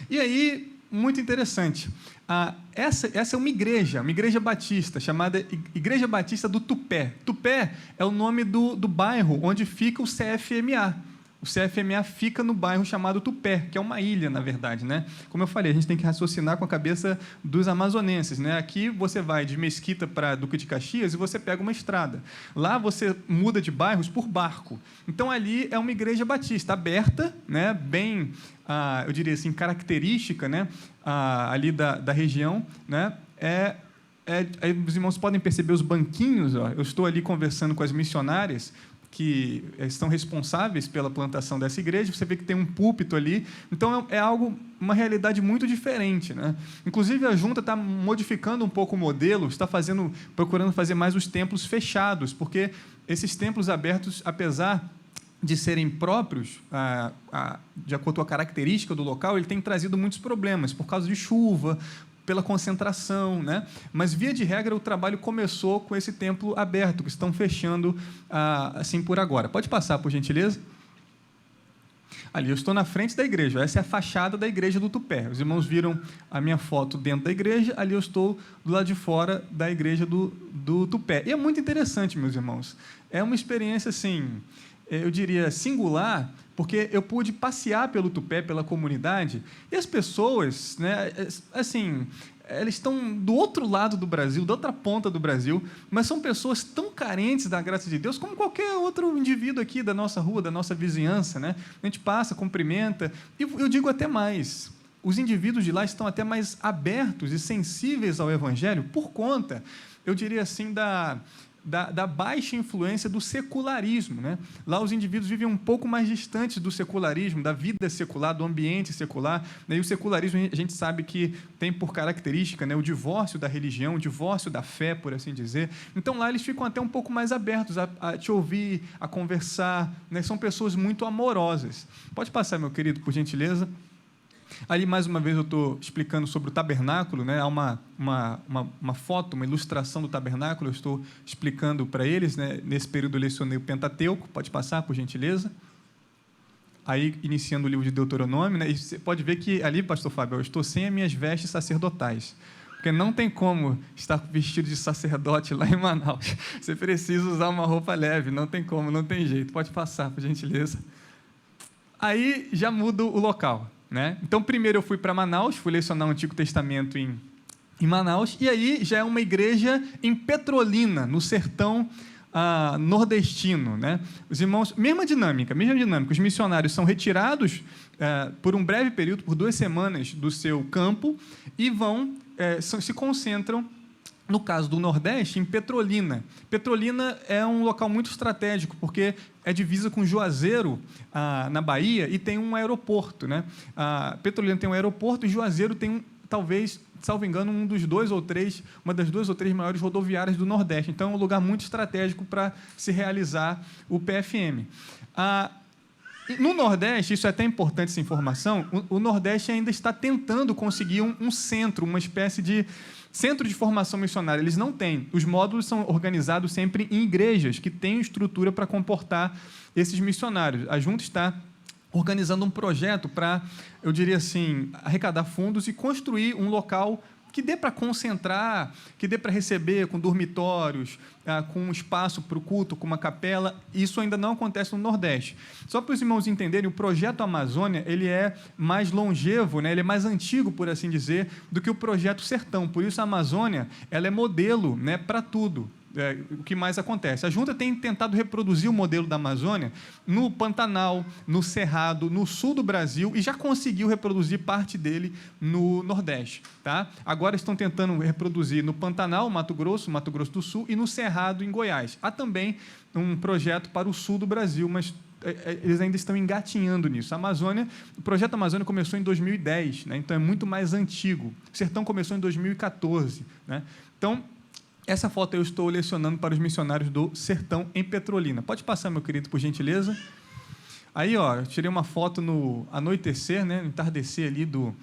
E aí, muito interessante, essa é uma igreja batista, chamada Igreja Batista do Tupé. Tupé é o nome do bairro onde fica o CFMA. O CFMA fica no bairro chamado Tupé, que é uma ilha, na verdade, né? Como eu falei, a gente tem que raciocinar com a cabeça dos amazonenses, né? Aqui você vai de Mesquita para Duque de Caxias e você pega uma estrada. Lá você muda de bairros por barco. Então, ali é uma igreja batista aberta, né? Bem, eu diria assim, característica, né? Ali da região, né? Aí os irmãos podem perceber os banquinhos. Eu estou ali conversando com as missionárias, que estão responsáveis pela plantação dessa igreja. Você vê que tem um púlpito ali. Então, é algo, uma realidade muito diferente, né? Inclusive, a junta está modificando um pouco o modelo, está procurando fazer mais os templos fechados, porque esses templos abertos, apesar de serem próprios, de acordo com a característica do local, ele tem trazido muitos problemas, por causa de chuva, pela concentração, né? Mas, via de regra, o trabalho começou com esse templo aberto, que estão fechando assim por agora. Pode passar, por gentileza? Ali, eu estou na frente da igreja. Essa é a fachada da igreja do Tupé. Os irmãos viram a minha foto dentro da igreja, ali eu estou do lado de fora da igreja do Tupé. E é muito interessante, meus irmãos. É uma experiência, assim, eu diria, singular, porque eu pude passear pelo Tupé, pela comunidade, e as pessoas, né, assim, elas estão do outro lado do Brasil, da outra ponta do Brasil, mas são pessoas tão carentes da graça de Deus como qualquer outro indivíduo aqui da nossa rua, da nossa vizinhança, né? A gente passa, cumprimenta, e eu digo até mais, os indivíduos de lá estão até mais abertos e sensíveis ao Evangelho por conta, eu diria assim, da baixa influência do secularismo, né? Lá os indivíduos vivem um pouco mais distantes do secularismo, da vida secular, do ambiente secular, né? E o secularismo, a gente sabe que tem por característica, né, o divórcio da religião, o divórcio da fé, por assim dizer. Então, lá eles ficam até um pouco mais abertos a te ouvir, a conversar, né? São pessoas muito amorosas. Pode passar, meu querido, por gentileza. Ali, mais uma vez, eu estou explicando sobre o tabernáculo, né? Há uma foto, uma ilustração do tabernáculo, eu estou explicando para eles, né? Nesse período eu lecionei o Pentateuco, pode passar, por gentileza. Aí, iniciando o livro de Deuteronômio, né? E você pode ver que ali, pastor Fábio, eu estou sem as minhas vestes sacerdotais, porque não tem como estar vestido de sacerdote lá em Manaus. Você precisa usar uma roupa leve, não tem como, não tem jeito. Pode passar, por gentileza. Aí, já muda o local, né? Então, primeiro eu fui para Manaus, fui lecionar o Antigo Testamento em Manaus, e aí já é uma igreja em Petrolina, no sertão nordestino, né? Os irmãos, mesma dinâmica, os missionários são retirados por um breve período, por 2 semanas do seu campo, e se concentram, no caso do Nordeste, em Petrolina. Petrolina é um local muito estratégico, porque é divisa com Juazeiro, na Bahia, e tem um aeroporto, né? Petrolina tem um aeroporto e Juazeiro tem, talvez, salvo engano, uma das 2 ou 3 maiores rodoviárias do Nordeste. Então, é um lugar muito estratégico para se realizar o PFM. No Nordeste, isso é até importante, essa informação, o Nordeste ainda está tentando conseguir um centro, uma espécie de centro de formação missionária. Eles não têm. Os módulos são organizados sempre em igrejas, que têm estrutura para comportar esses missionários. A Junta está organizando um projeto para, eu diria assim, arrecadar fundos e construir um local que dê para concentrar, que dê para receber com dormitórios, com um espaço para o culto, com uma capela. Isso ainda não acontece no Nordeste. Só para os irmãos entenderem, o projeto Amazônia, ele é mais longevo, né? Ele é mais antigo, por assim dizer, do que o projeto Sertão. Por isso, a Amazônia, ela é modelo, né, para tudo. O que mais acontece? A Junta tem tentado reproduzir o modelo da Amazônia no Pantanal, no Cerrado, no sul do Brasil, e já conseguiu reproduzir parte dele no Nordeste. Tá? Agora estão tentando reproduzir no Pantanal, Mato Grosso do Sul, e no Cerrado, em Goiás. Há também um projeto para o sul do Brasil, mas eles ainda estão engatinhando nisso. O projeto Amazônia começou em 2010, né? Então é muito mais antigo. O Sertão começou em 2014. Né? Então, essa foto eu estou lecionando para os missionários do Sertão, em Petrolina. Pode passar, meu querido, por gentileza. Aí, eu tirei uma foto no anoitecer, né, no entardecer ali do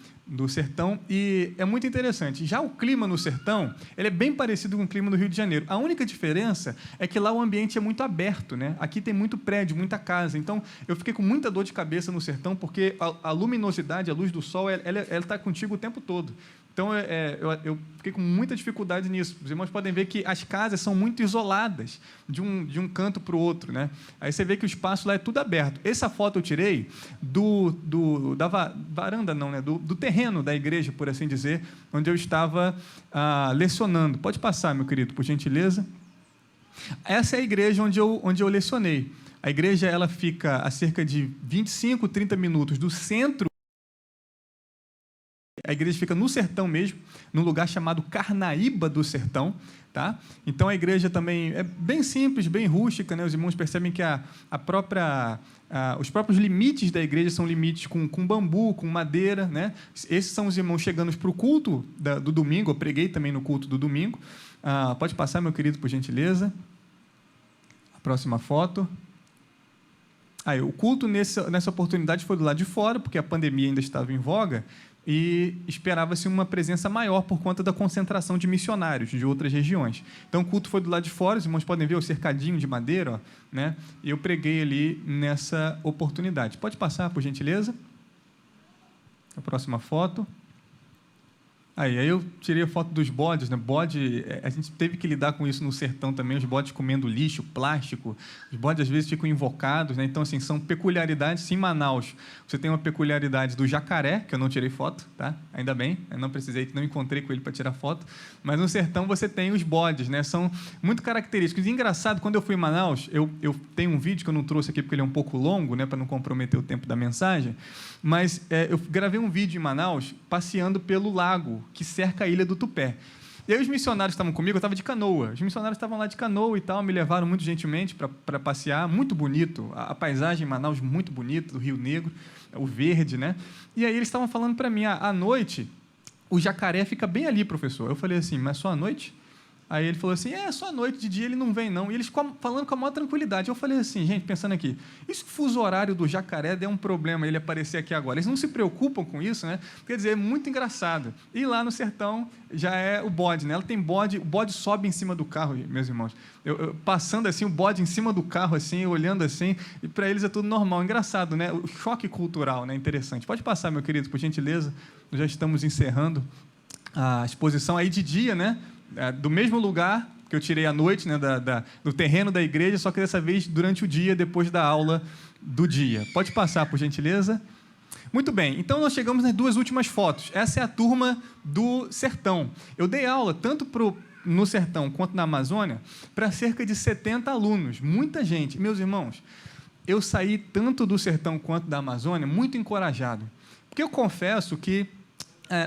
sertão, e é muito interessante. Já o clima no sertão, ele é bem parecido com o clima do Rio de Janeiro. A única diferença é que lá o ambiente é muito aberto, né? Aqui tem muito prédio, muita casa. Então, eu fiquei com muita dor de cabeça no sertão, porque a luminosidade, a luz do sol, ela está contigo o tempo todo. Então, eu fiquei com muita dificuldade nisso. Os irmãos podem ver que as casas são muito isoladas de um canto para o outro, né? Aí você vê que o espaço lá é tudo aberto. Essa foto eu tirei da varanda, não, né? Do terreno da igreja, por assim dizer, onde eu estava lecionando. Pode passar, meu querido, por gentileza. Essa é a igreja onde eu lecionei. A igreja, ela fica a cerca de 25, 30 minutos do centro. A igreja fica no sertão mesmo, num lugar chamado Carnaíba do Sertão. Tá? Então, a igreja também é bem simples, bem rústica, né? Os irmãos percebem que os próprios limites da igreja são limites com bambu, com madeira, né? Esses são os irmãos chegando para o culto do domingo. Eu preguei também no culto do domingo. Pode passar, meu querido, por gentileza. A próxima foto. O culto nessa oportunidade foi do lado de fora, porque a pandemia ainda estava em voga, e esperava-se uma presença maior por conta da concentração de missionários de outras regiões. Então, o culto foi do lado de fora, os irmãos podem ver o cercadinho de madeira, ó, né? E eu preguei ali nessa oportunidade. Pode passar, por gentileza? A próxima foto. Aí eu tirei a foto dos bodes, né? Bode, a gente teve que lidar com isso no sertão também, os bodes comendo lixo, plástico, os bodes às vezes ficam invocados, né? Então, assim, são peculiaridades. Em Manaus, você tem uma peculiaridade do jacaré, que eu não tirei foto, tá? Ainda bem, eu não encontrei com ele para tirar foto, mas no sertão você tem os bodes, né? São muito característicos. E engraçado, quando eu fui em Manaus, eu tenho um vídeo que eu não trouxe aqui porque ele é um pouco longo, né? Para não comprometer o tempo da mensagem, mas eu gravei um vídeo em Manaus passeando pelo lago que cerca a ilha do Tupé. E aí os missionários estavam comigo, eu estava de canoa. Os missionários estavam lá de canoa e tal, me levaram muito gentilmente para passear, muito bonito, a paisagem em Manaus muito bonita, do Rio Negro, o verde, né? E aí eles estavam falando para mim, à noite, o jacaré fica bem ali, professor. Eu falei assim, mas só à noite? Aí ele falou assim, só à noite, de dia ele não vem, não. E eles falando com a maior tranquilidade. Eu falei assim, gente, pensando aqui, e se o fuso horário do jacaré der um problema ele aparecer aqui agora? Eles não se preocupam com isso, né? Quer dizer, é muito engraçado. E lá no sertão já é o bode, né? Ela tem bode, o bode sobe em cima do carro, meus irmãos. Eu passando assim, o bode em cima do carro, assim, olhando assim, e para eles é tudo normal. Engraçado, né? O choque cultural, né? Interessante. Pode passar, meu querido, por gentileza. Nós já estamos encerrando a exposição aí de dia, né? Do mesmo lugar que eu tirei à noite, né, do terreno da igreja, só que dessa vez durante o dia, depois da aula do dia. Pode passar, por gentileza. Muito bem, então nós chegamos nas duas últimas fotos. Essa é a turma do sertão. Eu dei aula tanto no sertão quanto na Amazônia para cerca de 70 alunos, muita gente. Meus irmãos, eu saí tanto do sertão quanto da Amazônia muito encorajado, porque eu confesso que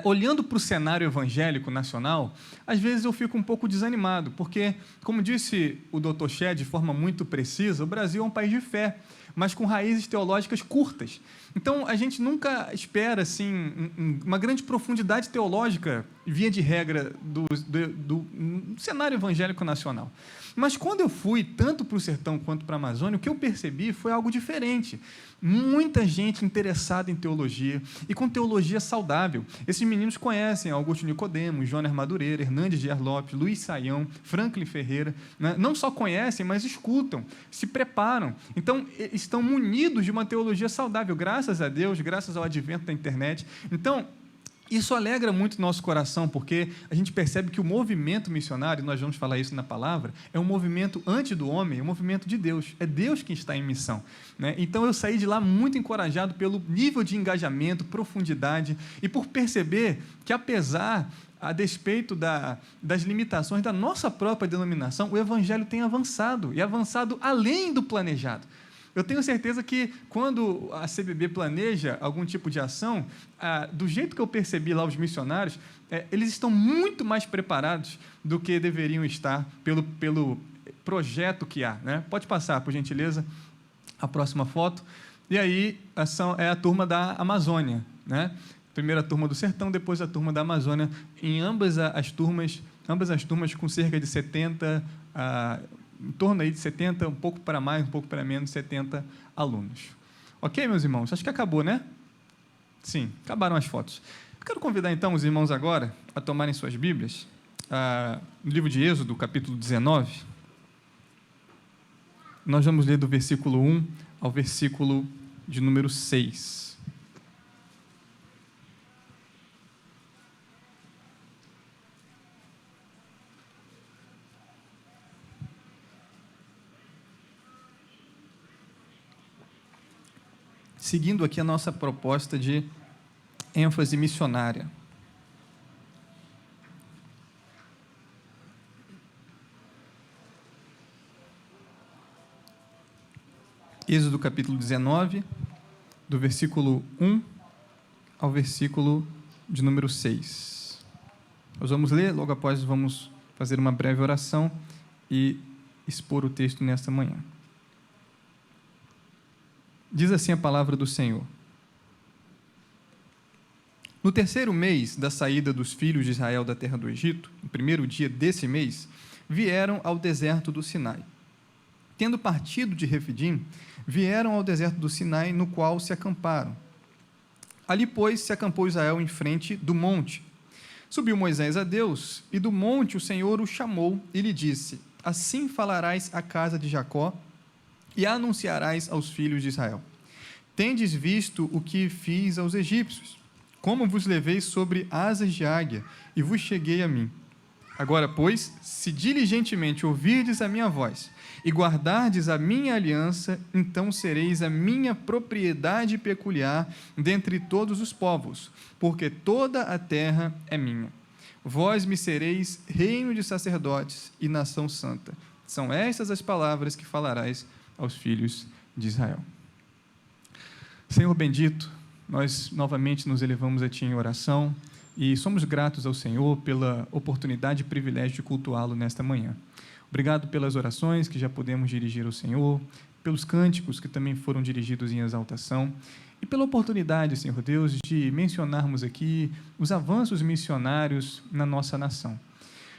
olhando para o cenário evangélico nacional, às vezes eu fico um pouco desanimado, porque, como disse o Dr. Shedd de forma muito precisa, o Brasil é um país de fé, mas com raízes teológicas curtas. Então, a gente nunca espera assim, uma grande profundidade teológica, via de regra, do cenário evangélico nacional. Mas quando eu fui tanto para o sertão quanto para a Amazônia, o que eu percebi foi algo diferente. Muita gente interessada em teologia e com teologia saudável. Esses meninos conhecem Augusto Nicodemos, Jonas Madureira, Hernandes Dias Lopes, Luiz Saião, Franklin Ferreira, né? Não só conhecem, mas escutam, se preparam. Então, estão munidos de uma teologia saudável, graças a Deus, graças ao advento da internet. Então, isso alegra muito o nosso coração, porque a gente percebe que o movimento missionário, nós vamos falar isso na palavra, é um movimento antes do homem, é um movimento de Deus. É Deus quem está em missão, né? Então, eu saí de lá muito encorajado pelo nível de engajamento, profundidade, e por perceber que, a despeito das limitações da nossa própria denominação, o Evangelho tem avançado, e avançado além do planejado. Eu tenho certeza que, quando a CBB planeja algum tipo de ação, do jeito que eu percebi lá os missionários, eles estão muito mais preparados do que deveriam estar pelo projeto que há, né? Pode passar, por gentileza, a próxima foto. E aí, é a turma da Amazônia, né? Primeiro a turma do sertão, depois a turma da Amazônia. Em ambas as turmas com cerca de 70 em torno aí de 70, um pouco para mais, um pouco para menos, 70 alunos. Ok, meus irmãos? Acho que acabou, né? Sim, acabaram as fotos. Eu quero convidar, então, os irmãos agora a tomarem suas Bíblias, no livro de Êxodo, capítulo 19. Nós vamos ler do versículo 1 ao versículo de número 6. Seguindo aqui a nossa proposta de ênfase missionária. Êxodo capítulo 19, do versículo 1 ao versículo de número 6. Nós vamos ler, logo após vamos fazer uma breve oração e expor o texto nesta manhã. Diz assim a palavra do Senhor. No terceiro mês da saída dos filhos de Israel da terra do Egito, no primeiro dia desse mês, vieram ao deserto do Sinai. Tendo partido de Refidim, vieram ao deserto do Sinai, no qual se acamparam. Ali, pois, se acampou Israel em frente do monte. Subiu Moisés a Deus, e do monte o Senhor o chamou e lhe disse: Assim falarás à casa de Jacó e anunciarás aos filhos de Israel: Tendes visto o que fiz aos egípcios, como vos levei sobre asas de águia e vos cheguei a mim. Agora, pois, se diligentemente ouvirdes a minha voz e guardardes a minha aliança, então sereis a minha propriedade peculiar dentre todos os povos, porque toda a terra é minha. Vós me sereis reino de sacerdotes e nação santa. São estas as palavras que falarás aos filhos de Israel. Senhor bendito, nós novamente nos elevamos a Ti em oração e somos gratos ao Senhor pela oportunidade e privilégio de cultuá-lo nesta manhã. Obrigado pelas orações que já podemos dirigir ao Senhor, pelos cânticos que também foram dirigidos em exaltação e pela oportunidade, Senhor Deus, de mencionarmos aqui os avanços missionários na nossa nação.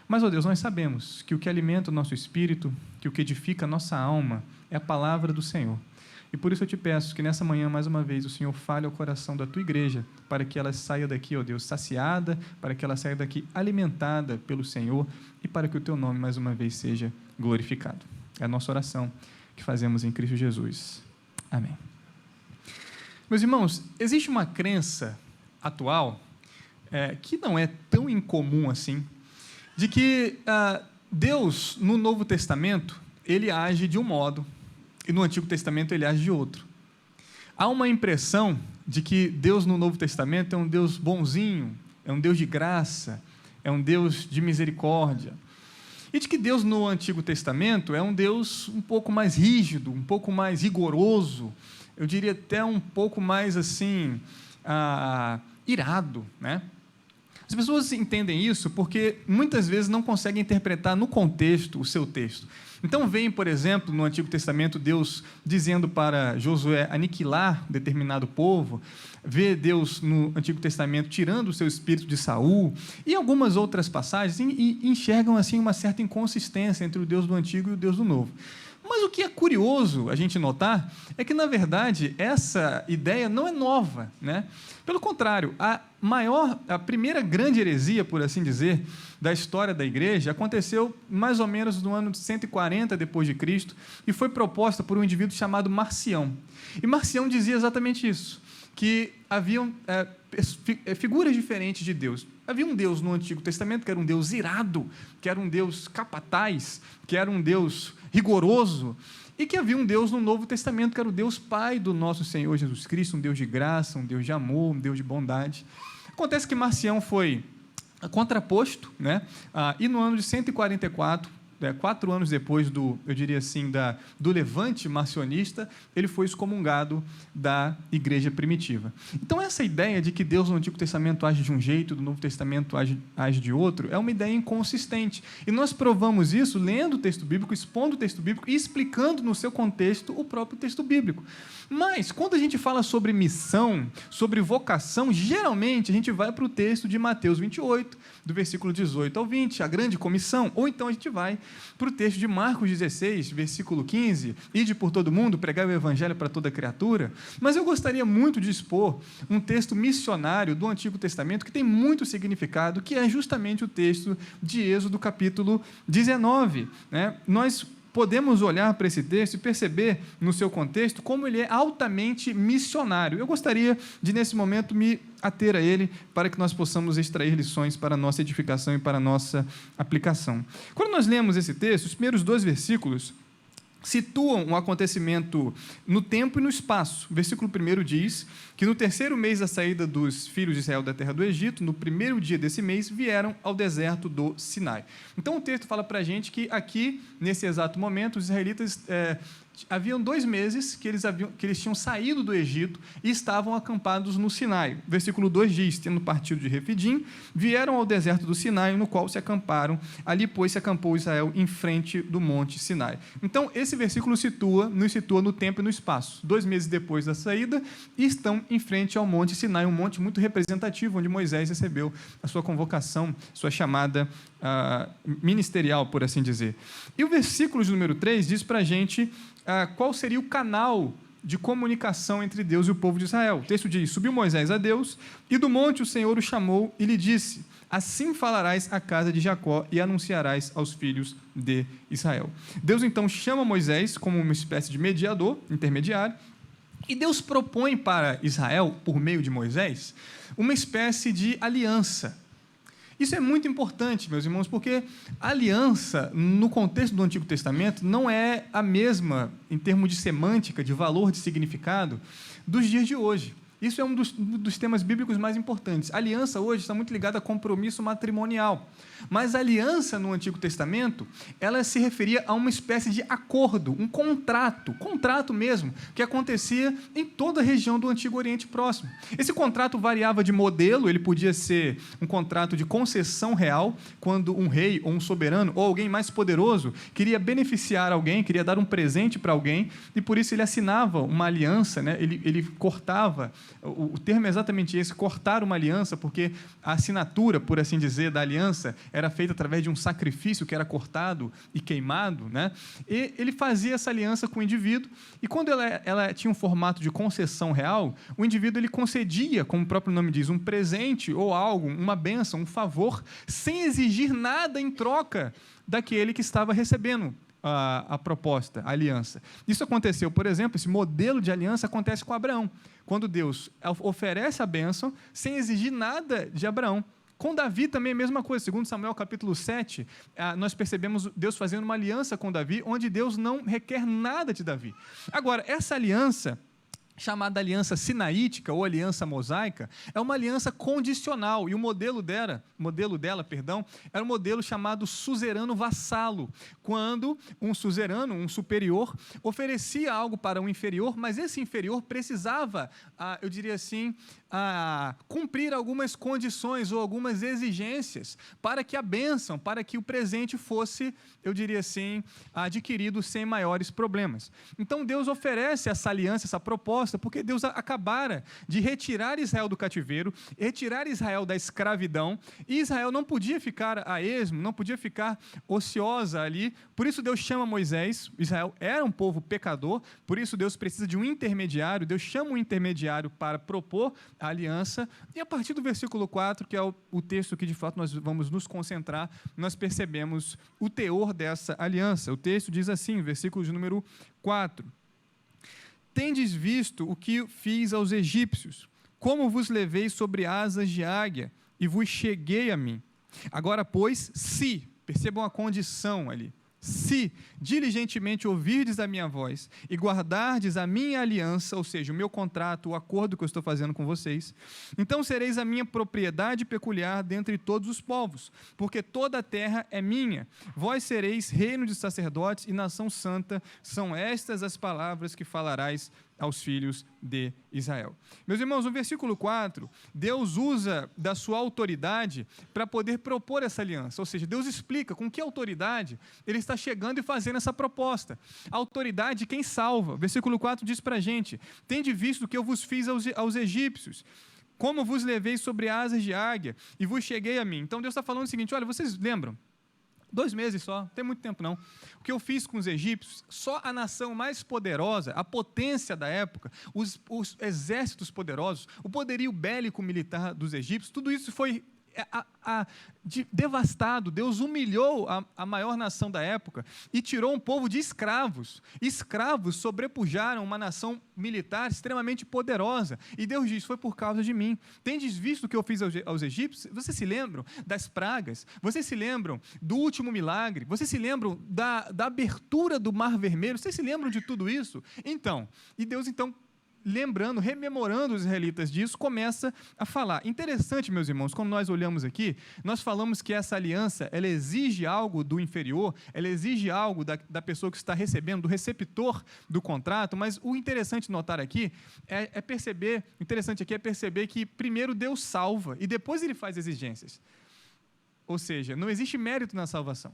Mas, ó Deus, nós sabemos que o que alimenta o nosso espírito, que o que edifica a nossa alma é a palavra do Senhor. E por isso eu te peço que nessa manhã, mais uma vez, o Senhor fale ao coração da Tua igreja, para que ela saia daqui, ó Deus, saciada, para que ela saia daqui alimentada pelo Senhor e para que o Teu nome, mais uma vez, seja glorificado. É a nossa oração que fazemos em Cristo Jesus. Amém. Meus irmãos, existe uma crença atual que não é tão incomum assim, de que Deus, no Novo Testamento, ele age de um modo, e no Antigo Testamento ele age de outro. Há uma impressão de que Deus no Novo Testamento é um Deus bonzinho, é um Deus de graça, é um Deus de misericórdia. E de que Deus no Antigo Testamento é um Deus um pouco mais rígido, um pouco mais rigoroso, eu diria até um pouco mais assim, irado, né? As pessoas entendem isso porque muitas vezes não conseguem interpretar no contexto o seu texto. Então vem, por exemplo, no Antigo Testamento, Deus dizendo para Josué aniquilar determinado povo, vê Deus no Antigo Testamento tirando o seu espírito de Saul, e algumas outras passagens e enxergam assim uma certa inconsistência entre o Deus do Antigo e o Deus do Novo. Mas o que é curioso a gente notar é que, na verdade, essa ideia não é nova, né? Pelo contrário, a primeira grande heresia, por assim dizer, da história da igreja aconteceu mais ou menos no ano de 140 depois de Cristo e foi proposta por um indivíduo chamado Marcião. E Marcião dizia exatamente isso, que haviam figuras diferentes de Deus. Havia um Deus no Antigo Testamento que era um Deus irado, que era um Deus capataz, que era um Deus rigoroso, e que havia um Deus no Novo Testamento que era o Deus Pai do nosso Senhor Jesus Cristo, um Deus de graça, um Deus de amor, um Deus de bondade. Acontece que Marcião foi contraposto, né? E no ano de 144, 4 anos depois do levante marcionista, ele foi excomungado da igreja primitiva. Então, essa ideia de que Deus no Antigo Testamento age de um jeito, no Novo Testamento age de outro, é uma ideia inconsistente. E nós provamos isso lendo o texto bíblico, expondo o texto bíblico e explicando no seu contexto o próprio texto bíblico. Mas, quando a gente fala sobre missão, sobre vocação, geralmente a gente vai para o texto de Mateus 28, do versículo 18 ao 20, a grande comissão, ou então a gente vai para o texto de Marcos 16, versículo 15, ide por todo mundo, pregai o evangelho para toda criatura. Mas eu gostaria muito de expor um texto missionário do Antigo Testamento que tem muito significado, que é justamente o texto de Êxodo, capítulo 19. Né? Nós podemos olhar para esse texto e perceber, no seu contexto, como ele é altamente missionário. Eu gostaria de, nesse momento, me ater a ele para que nós possamos extrair lições para a nossa edificação e para a nossa aplicação. Quando nós lemos esse texto, os primeiros 2 versículos situam um acontecimento no tempo e no espaço. O versículo 1 diz que no terceiro mês da saída dos filhos de Israel da terra do Egito, no primeiro dia desse mês, vieram ao deserto do Sinai. Então o texto fala para a gente que aqui, nesse exato momento, os israelitas haviam 2 meses que eles tinham saído do Egito e estavam acampados no Sinai. Versículo 2 diz, tendo partido de Refidim, vieram ao deserto do Sinai, no qual se acamparam. Ali, pois, se acampou Israel em frente do monte Sinai. Então, esse versículo nos situa no tempo e no espaço. 2 meses depois da saída, e estão em frente ao monte Sinai, um monte muito representativo, onde Moisés recebeu a sua convocação, sua chamada ministerial, por assim dizer. E o versículo de número 3 diz para a gente qual seria o canal de comunicação entre Deus e o povo de Israel. O texto diz, subiu Moisés a Deus, e do monte o Senhor o chamou e lhe disse, assim falarás à casa de Jacó e anunciarás aos filhos de Israel. Deus então chama Moisés como uma espécie de mediador, intermediário, e Deus propõe para Israel, por meio de Moisés, uma espécie de aliança. Isso é muito importante, meus irmãos, porque a aliança, no contexto do Antigo Testamento, não é a mesma, em termos de semântica, de valor, de significado, dos dias de hoje. Isso é um dos temas bíblicos mais importantes. A aliança hoje está muito ligada a compromisso matrimonial. Mas a aliança no Antigo Testamento, ela se referia a uma espécie de acordo, um contrato mesmo, que acontecia em toda a região do Antigo Oriente Próximo. Esse contrato variava de modelo, ele podia ser um contrato de concessão real, quando um rei ou um soberano ou alguém mais poderoso queria beneficiar alguém, queria dar um presente para alguém, e por isso ele assinava uma aliança, né? Ele cortava, o termo é exatamente esse, cortar uma aliança, porque a assinatura, por assim dizer, da aliança era feita através de um sacrifício que era cortado e queimado, né? E ele fazia essa aliança com o indivíduo, e quando ela tinha um formato de concessão real, o indivíduo ele concedia, como o próprio nome diz, um presente ou algo, uma bênção, um favor, sem exigir nada em troca daquele que estava recebendo a proposta, a aliança. Isso aconteceu, por exemplo, esse modelo de aliança acontece com Abraão, quando Deus oferece a bênção sem exigir nada de Abraão. Com Davi também é a mesma coisa. Segundo Samuel capítulo 7, nós percebemos Deus fazendo uma aliança com Davi, onde Deus não requer nada de Davi. Agora, essa aliança, chamada aliança sinaítica ou aliança mosaica, é uma aliança condicional, e o modelo dela, era um modelo chamado suzerano vassalo, quando um suzerano, um superior, oferecia algo para um inferior, mas esse inferior precisava, eu diria assim, cumprir algumas condições ou algumas exigências para que a bênção, para que o presente fosse, eu diria assim, adquirido sem maiores problemas. Então Deus oferece essa aliança, essa proposta, porque Deus acabara de retirar Israel do cativeiro, retirar Israel da escravidão, e Israel não podia ficar a esmo, não podia ficar ociosa ali, por isso Deus chama Moisés. Israel era um povo pecador, por isso Deus precisa de um intermediário, Deus chama um intermediário para propor a aliança, e a partir do versículo 4, que é o texto que de fato nós vamos nos concentrar, nós percebemos o teor dessa aliança. O texto diz assim, versículo de número 4, tendes visto o que fiz aos egípcios, como vos levei sobre asas de águia, e vos cheguei a mim. Agora, pois, percebam a condição ali, se diligentemente ouvirdes a minha voz e guardardes a minha aliança, ou seja, o meu contrato, o acordo que eu estou fazendo com vocês, então sereis a minha propriedade peculiar dentre todos os povos, porque toda a terra é minha. Vós sereis reino de sacerdotes e nação santa, são estas as palavras que falarás aos filhos de Israel. Meus irmãos, no versículo 4, Deus usa da sua autoridade para poder propor essa aliança, ou seja, Deus explica com que autoridade ele está chegando e fazendo essa proposta. A autoridade de quem salva. Versículo 4 diz para a gente, tende visto o que eu vos fiz aos egípcios, como vos levei sobre asas de águia e vos cheguei a mim. Então Deus está falando o seguinte, olha, vocês lembram? 2 meses só, não tem muito tempo não. O que eu fiz com os egípcios, só a nação mais poderosa, a potência da época, os exércitos poderosos, o poderio bélico militar dos egípcios, tudo isso foi devastado. Deus humilhou a maior nação da época e tirou um povo de escravos. Escravos sobrepujaram uma nação militar extremamente poderosa. E Deus diz, foi por causa de mim. Tendes visto o que eu fiz aos egípcios? Vocês se lembram das pragas? Vocês se lembram do último milagre? Vocês se lembram da abertura do Mar Vermelho? Vocês se lembram de tudo isso? Então, e Deus então lembrando, rememorando os israelitas disso, começa a falar. Interessante, meus irmãos, quando nós olhamos aqui, nós falamos que essa aliança, ela exige algo do inferior, ela exige algo da pessoa que está recebendo, do receptor do contrato, mas o interessante notar aqui é perceber que primeiro Deus salva e depois ele faz exigências. Ou seja, não existe mérito na salvação.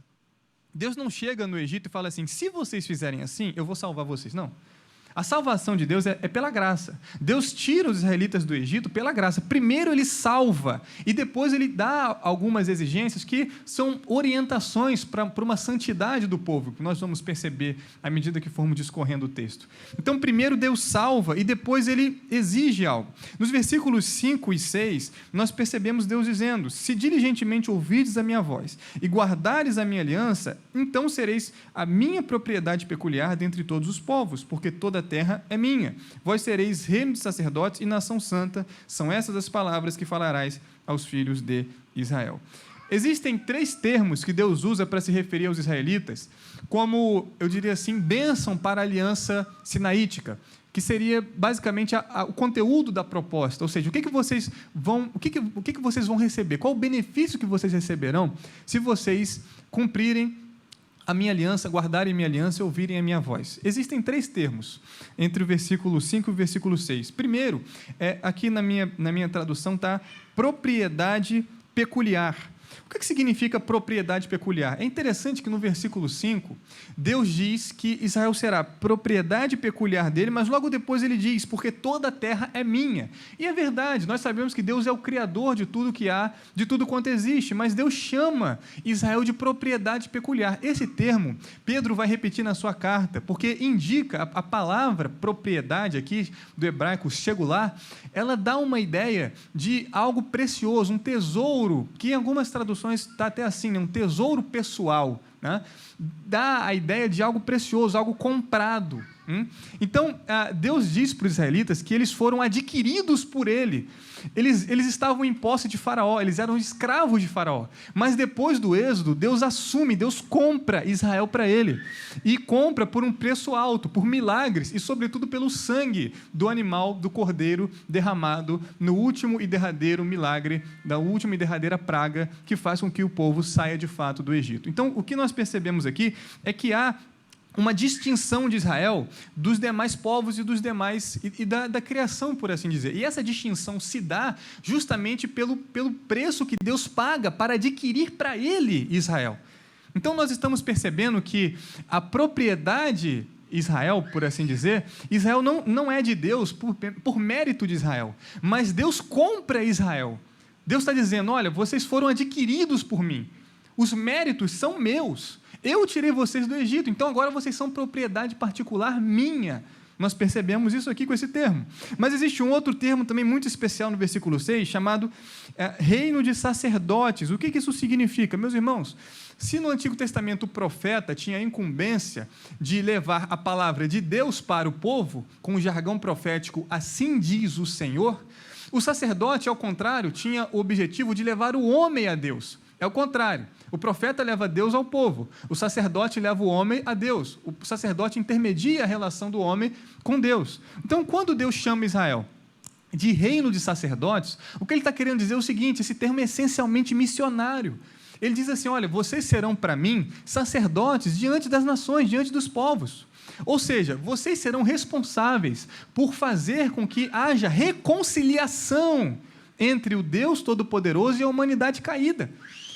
Deus não chega no Egito e fala assim, se vocês fizerem assim, eu vou salvar vocês. Não. A salvação de Deus é pela graça. Deus tira os israelitas do Egito pela graça. Primeiro ele salva e depois ele dá algumas exigências que são orientações para uma santidade do povo, que nós vamos perceber à medida que formos discorrendo o texto. Então, primeiro Deus salva e depois ele exige algo. Nos versículos 5 e 6, nós percebemos Deus dizendo, se diligentemente ouvirdes a minha voz e guardares a minha aliança, então sereis a minha propriedade peculiar dentre todos os povos, porque toda a terra é minha. Vós sereis reino de sacerdotes e nação santa. São essas as palavras que falarás aos filhos de Israel. Existem 3 termos que Deus usa para se referir aos israelitas, como, eu diria assim, bênção para a aliança sinaítica, que seria basicamente o conteúdo da proposta, ou seja, o que vocês vão receber, qual o benefício que vocês receberão se vocês cumprirem a minha aliança, guardarem minha aliança e ouvirem a minha voz. Existem 3 termos entre o versículo 5 e o versículo 6. Primeiro, aqui na minha tradução está propriedade peculiar. O que significa propriedade peculiar? É interessante que no versículo 5, Deus diz que Israel será propriedade peculiar dele, mas logo depois ele diz, porque toda a terra é minha. E é verdade, nós sabemos que Deus é o criador de tudo que há, de tudo quanto existe, mas Deus chama Israel de propriedade peculiar. Esse termo, Pedro vai repetir na sua carta, porque indica, a palavra propriedade aqui, do hebraico segular, ela dá uma ideia de algo precioso, um tesouro, que em algumas traduções está até assim, um tesouro pessoal, né? Dá a ideia de algo precioso, algo comprado. Então, Deus diz para os israelitas que eles foram adquiridos por ele. Eles estavam em posse de Faraó, eles eram escravos de Faraó. Mas depois do êxodo, Deus assume, Deus compra Israel para ele. E compra por um preço alto, por milagres e, sobretudo, pelo sangue do animal, do cordeiro, derramado no último e derradeiro milagre, da última e derradeira praga que faz com que o povo saia de fato do Egito. Então, o que nós percebemos aqui é que há uma distinção de Israel dos demais povos e dos demais e da criação, por assim dizer. E essa distinção se dá justamente pelo preço que Deus paga para adquirir para ele Israel. Então nós estamos percebendo que a propriedade Israel, por assim dizer, Israel não é de Deus por mérito de Israel, mas Deus compra Israel. Deus está dizendo, olha, vocês foram adquiridos por mim, os méritos são meus. Eu tirei vocês do Egito, então agora vocês são propriedade particular minha. Nós percebemos isso aqui com esse termo. Mas existe um outro termo também muito especial no versículo 6, chamado reino de sacerdotes. O que isso significa? Meus irmãos, se no Antigo Testamento o profeta tinha a incumbência de levar a palavra de Deus para o povo, com o jargão profético, assim diz o Senhor, o sacerdote, ao contrário, tinha o objetivo de levar o homem a Deus. É o contrário. O profeta leva Deus ao povo, o sacerdote leva o homem a Deus, o sacerdote intermedia a relação do homem com Deus. Então, quando Deus chama Israel de reino de sacerdotes, o que ele está querendo dizer é o seguinte, esse termo é essencialmente missionário. Ele diz assim, olha, vocês serão para mim sacerdotes diante das nações, diante dos povos. Ou seja, vocês serão responsáveis por fazer com que haja reconciliação entre o Deus Todo-Poderoso e a humanidade caída.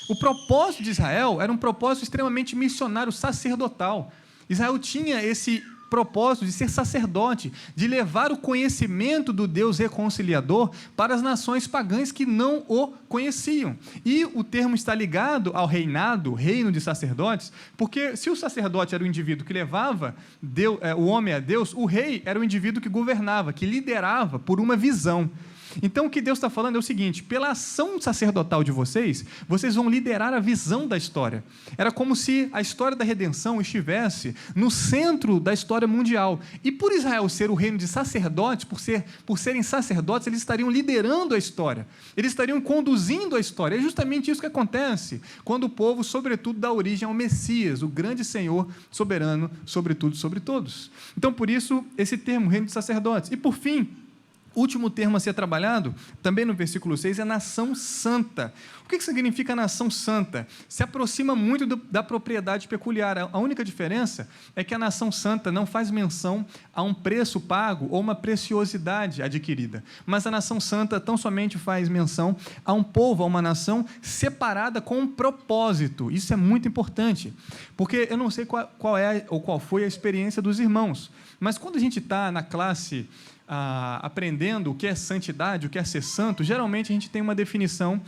O propósito de Israel era um propósito extremamente missionário, sacerdotal. Israel tinha esse propósito de ser sacerdote, de levar o conhecimento do Deus reconciliador para as nações pagãs que não o conheciam. E o termo está ligado ao reinado, reino de sacerdotes, porque se o sacerdote era o indivíduo que levava o homem a Deus, o rei era o indivíduo que governava, que liderava por uma visão. Então, o que Deus está falando é o seguinte: pela ação sacerdotal de vocês, vocês vão liderar a visão da história. Era como se a história da redenção estivesse no centro da história mundial. E por Israel ser o reino de sacerdotes, por serem sacerdotes, eles estariam liderando a história. Eles estariam conduzindo a história. É justamente isso que acontece quando o povo, sobretudo, dá origem ao Messias, o grande Senhor soberano, sobre tudo e sobre todos. Então, por isso, esse termo, reino de sacerdotes. E, por fim, o último termo a ser trabalhado, também no versículo 6, é nação santa. O que significa nação santa? Se aproxima muito da propriedade peculiar. A única diferença é que a nação santa não faz menção a um preço pago ou uma preciosidade adquirida. Mas a nação santa tão somente faz menção a um povo, a uma nação separada com um propósito. Isso é muito importante, porque eu não sei qual é ou qual foi a experiência dos irmãos, mas quando a gente está na classe aprendendo o que é santidade, o que é ser santo, geralmente a gente tem uma definição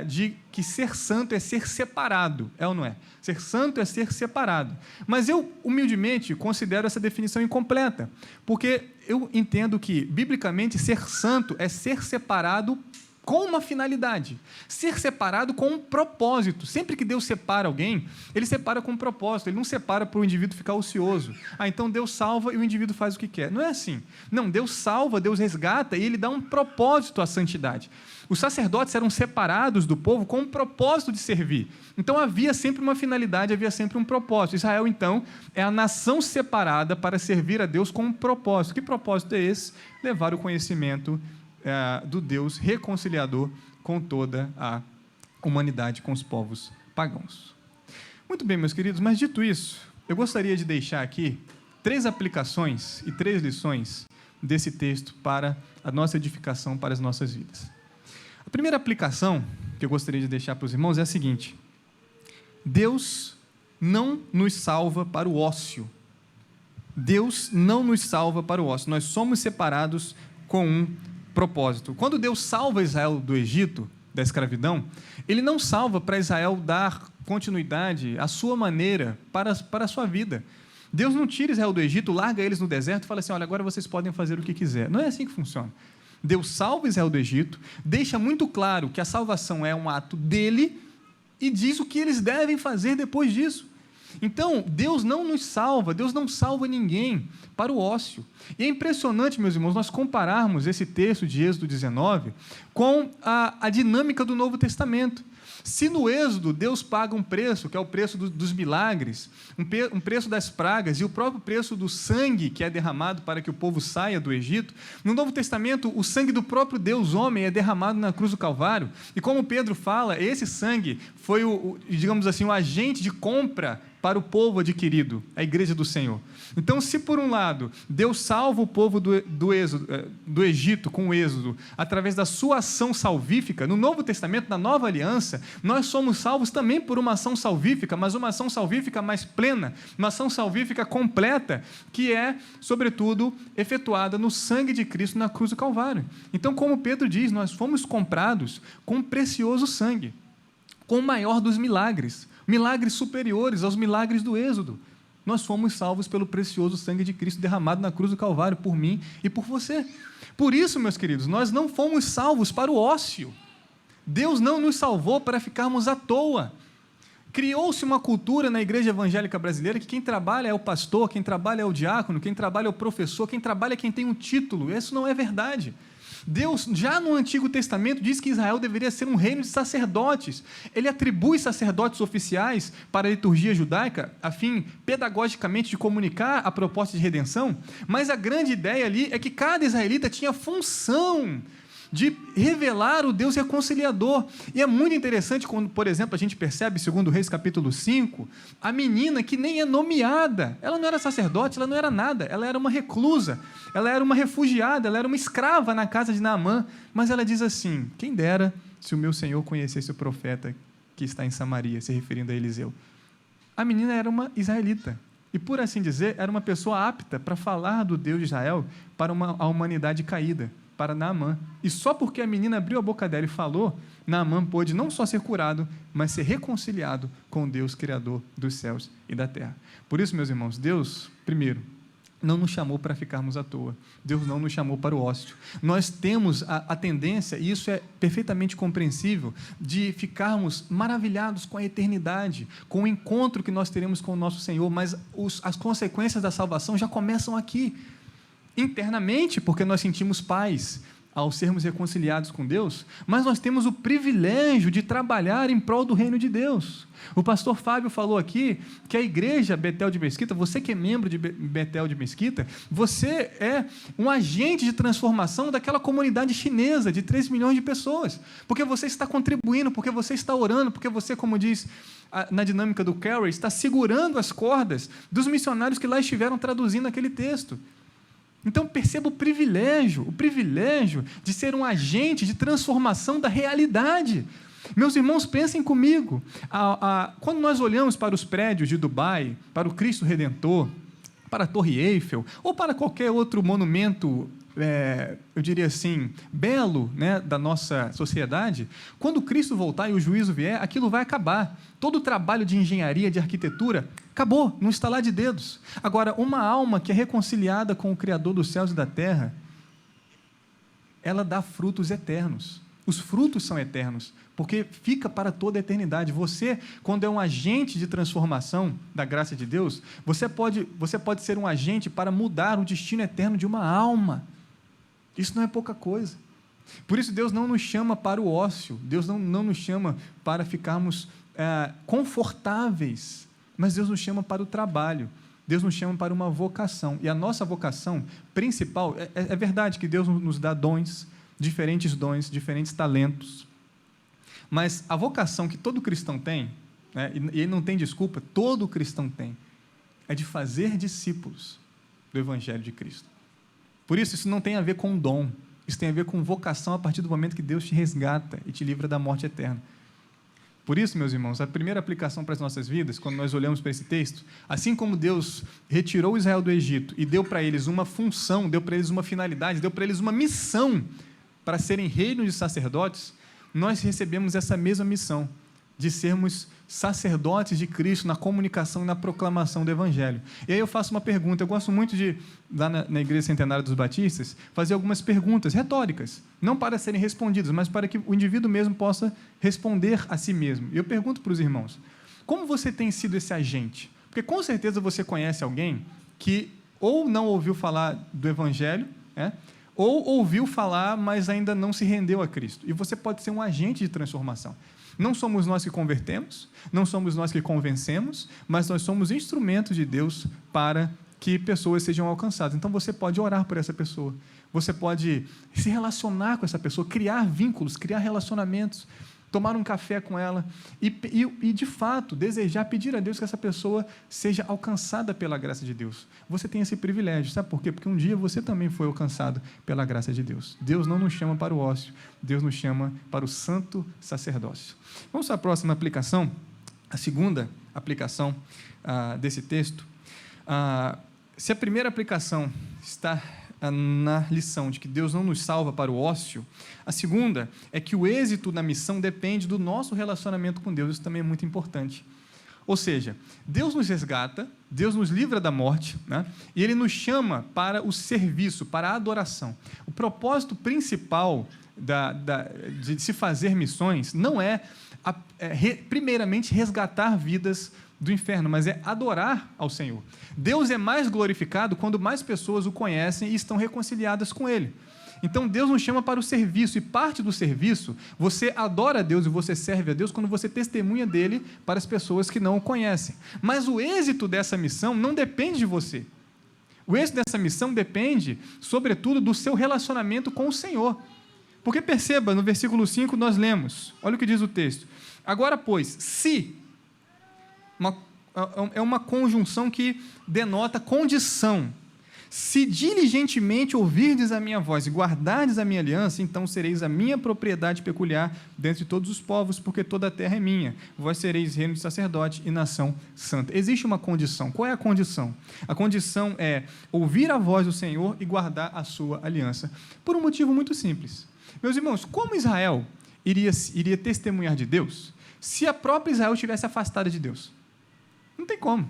de que ser santo é ser separado, é ou não é? Ser santo é ser separado. Mas eu, humildemente, considero essa definição incompleta, porque eu entendo que, biblicamente, ser santo é ser separado com uma finalidade, ser separado com um propósito. Sempre que Deus separa alguém, Ele separa com um propósito, Ele não separa para o indivíduo ficar ocioso. Então Deus salva e o indivíduo faz o que quer. Não é assim. Não, Deus salva, Deus resgata e Ele dá um propósito à santidade. Os sacerdotes eram separados do povo com um propósito de servir. Então havia sempre uma finalidade, havia sempre um propósito. Israel, então, é a nação separada para servir a Deus com um propósito. Que propósito é esse? Levar o conhecimento do Deus reconciliador com toda a humanidade, com os povos pagãos. Muito bem, meus queridos, mas dito isso, eu gostaria de deixar aqui 3 aplicações e 3 lições desse texto para a nossa edificação, para as nossas vidas. A primeira aplicação que eu gostaria de deixar para os irmãos é a seguinte: Deus não nos salva para o ócio. Deus não nos salva para o ócio. Nós somos separados com um propósito. Quando Deus salva Israel do Egito, da escravidão, Ele não salva para Israel dar continuidade à sua maneira para a sua vida. Deus não tira Israel do Egito, larga eles no deserto e fala assim: olha, agora vocês podem fazer o que quiser. Não é assim que funciona. Deus salva Israel do Egito, deixa muito claro que a salvação é um ato dele e diz o que eles devem fazer depois disso. Então, Deus não nos salva, Deus não salva ninguém para o ócio. E é impressionante, meus irmãos, nós compararmos esse texto de Êxodo 19 com a dinâmica do Novo Testamento. Se no Êxodo Deus paga um preço, que é o preço dos milagres, um preço das pragas e o próprio preço do sangue que é derramado para que o povo saia do Egito, no Novo Testamento o sangue do próprio Deus homem é derramado na cruz do Calvário, e como Pedro fala, esse sangue foi digamos assim, o agente de compra para o povo adquirido, a igreja do Senhor. Então, se por um lado Deus salva o povo do Egito com o Êxodo através da sua ação salvífica, no Novo Testamento, na Nova Aliança, nós somos salvos também por uma ação salvífica, mas uma ação salvífica mais plena, uma ação salvífica completa, que é, sobretudo, efetuada no sangue de Cristo na cruz do Calvário. Então, como Pedro diz, nós fomos comprados com um precioso sangue, com o maior dos milagres superiores aos milagres do Êxodo. Nós fomos salvos pelo precioso sangue de Cristo derramado na cruz do Calvário por mim e por você. Por isso, meus queridos, nós não fomos salvos para o ócio. Deus não nos salvou para ficarmos à toa. Criou-se uma cultura na igreja evangélica brasileira que quem trabalha é o pastor, quem trabalha é o diácono, quem trabalha é o professor, quem trabalha é quem tem um título. Isso não é verdade. Deus, já no Antigo Testamento, diz que Israel deveria ser um reino de sacerdotes. Ele atribui sacerdotes oficiais para a liturgia judaica, a fim, pedagogicamente, de comunicar a proposta de redenção, mas a grande ideia ali é que cada israelita tinha função de revelar o Deus reconciliador. E é muito interessante quando, por exemplo, a gente percebe, segundo Reis capítulo 5, a menina que nem é nomeada, ela não era sacerdote, ela não era nada, ela era uma reclusa, ela era uma refugiada, ela era uma escrava na casa de Naamã, mas ela diz assim: quem dera se o meu Senhor conhecesse o profeta que está em Samaria, se referindo a Eliseu. A menina era uma israelita, e por assim dizer, era uma pessoa apta para falar do Deus de Israel para a humanidade caída, para Naamã. E só porque a menina abriu a boca dela e falou, Naamã pôde não só ser curado, mas ser reconciliado com o Deus Criador dos céus e da terra. Por isso, meus irmãos, Deus, primeiro, não nos chamou para ficarmos à toa. Deus não nos chamou para o ócio. Nós temos a tendência, e isso é perfeitamente compreensível, de ficarmos maravilhados com a eternidade, com o encontro que nós teremos com o nosso Senhor, mas as consequências da salvação já começam aqui, internamente, porque nós sentimos paz ao sermos reconciliados com Deus, mas nós temos o privilégio de trabalhar em prol do reino de Deus. O pastor Fábio falou aqui que a igreja Betel de Mesquita, você que é membro de Betel de Mesquita, você é um agente de transformação daquela comunidade chinesa de 3 milhões de pessoas, porque você está contribuindo, porque você está orando, porque você, como diz na dinâmica do Carey, está segurando as cordas dos missionários que lá estiveram traduzindo aquele texto. Então, perceba o privilégio de ser um agente de transformação da realidade. Meus irmãos, pensem comigo, quando nós olhamos para os prédios de Dubai, para o Cristo Redentor, para a Torre Eiffel, ou para qualquer outro monumento, eu diria assim, belo, né, da nossa sociedade, quando Cristo voltar e o juízo vier, aquilo vai acabar. Todo o trabalho de engenharia, de arquitetura, acabou, num estalar de dedos. Agora, uma alma que é reconciliada com o Criador dos céus e da terra, ela dá frutos eternos. Os frutos são eternos, porque fica para toda a eternidade. Você, quando é um agente de transformação da graça de Deus, você pode ser um agente para mudar o destino eterno de uma alma. Isso não é pouca coisa. Por isso, Deus não nos chama para o ócio, Deus não nos chama para ficarmos confortáveis, mas Deus nos chama para o trabalho, Deus nos chama para uma vocação, e a nossa vocação principal, é verdade que Deus nos dá dons, diferentes talentos, mas a vocação que todo cristão tem, né, e ele não tem desculpa, todo cristão tem, é de fazer discípulos do Evangelho de Cristo. Por isso não tem a ver com dom, isso tem a ver com vocação a partir do momento que Deus te resgata e te livra da morte eterna. Por isso, meus irmãos, a primeira aplicação para as nossas vidas, quando nós olhamos para esse texto, assim como Deus retirou Israel do Egito e deu para eles uma função, deu para eles uma finalidade, deu para eles uma missão para serem reinos de sacerdotes, nós recebemos essa mesma missão de sermos sacerdotes de Cristo na comunicação e na proclamação do Evangelho. E aí eu faço uma pergunta, eu gosto muito de, lá na Igreja Centenária dos Batistas, fazer algumas perguntas retóricas, não para serem respondidas, mas para que o indivíduo mesmo possa responder a si mesmo. E eu pergunto para os irmãos, como você tem sido esse agente? Porque com certeza você conhece alguém que ou não ouviu falar do Evangelho, ou ouviu falar, mas ainda não se rendeu a Cristo. E você pode ser um agente de transformação. Não somos nós que convertemos, não somos nós que convencemos, mas nós somos instrumentos de Deus para que pessoas sejam alcançadas. Então, você pode orar por essa pessoa, você pode se relacionar com essa pessoa, criar vínculos, criar relacionamentos, tomar um café com ela e, de fato, desejar, pedir a Deus que essa pessoa seja alcançada pela graça de Deus. Você tem esse privilégio, sabe por quê? Porque um dia você também foi alcançado pela graça de Deus. Deus não nos chama para o ócio, Deus nos chama para o santo sacerdócio. Vamos para a próxima aplicação, a segunda aplicação desse texto. Se a primeira aplicação está na lição de que Deus não nos salva para o ócio, a segunda é que o êxito da missão depende do nosso relacionamento com Deus. Isso também é muito importante. Ou seja, Deus nos resgata, Deus nos livra da morte, né? E Ele nos chama para o serviço, para a adoração. O propósito principal de se fazer missões não é primeiramente resgatar vidas do inferno, mas é adorar ao Senhor. Deus é mais glorificado quando mais pessoas o conhecem e estão reconciliadas com Ele. Então, Deus nos chama para o serviço, e parte do serviço, você adora a Deus e você serve a Deus quando você testemunha dEle para as pessoas que não o conhecem. Mas o êxito dessa missão não depende de você. O êxito dessa missão depende, sobretudo, do seu relacionamento com o Senhor. Porque perceba, no versículo 5 nós lemos, olha o que diz o texto. Agora, pois, se... é uma conjunção que denota condição. Se diligentemente ouvirdes a minha voz e guardardes a minha aliança, então sereis a minha propriedade peculiar dentre todos os povos, porque toda a terra é minha. Vós sereis reino de sacerdote e nação santa. Existe uma condição. Qual é a condição? A condição é ouvir a voz do Senhor e guardar a sua aliança. Por um motivo muito simples. Meus irmãos, como Israel iria testemunhar de Deus se a própria Israel estivesse afastada de Deus? Não tem como.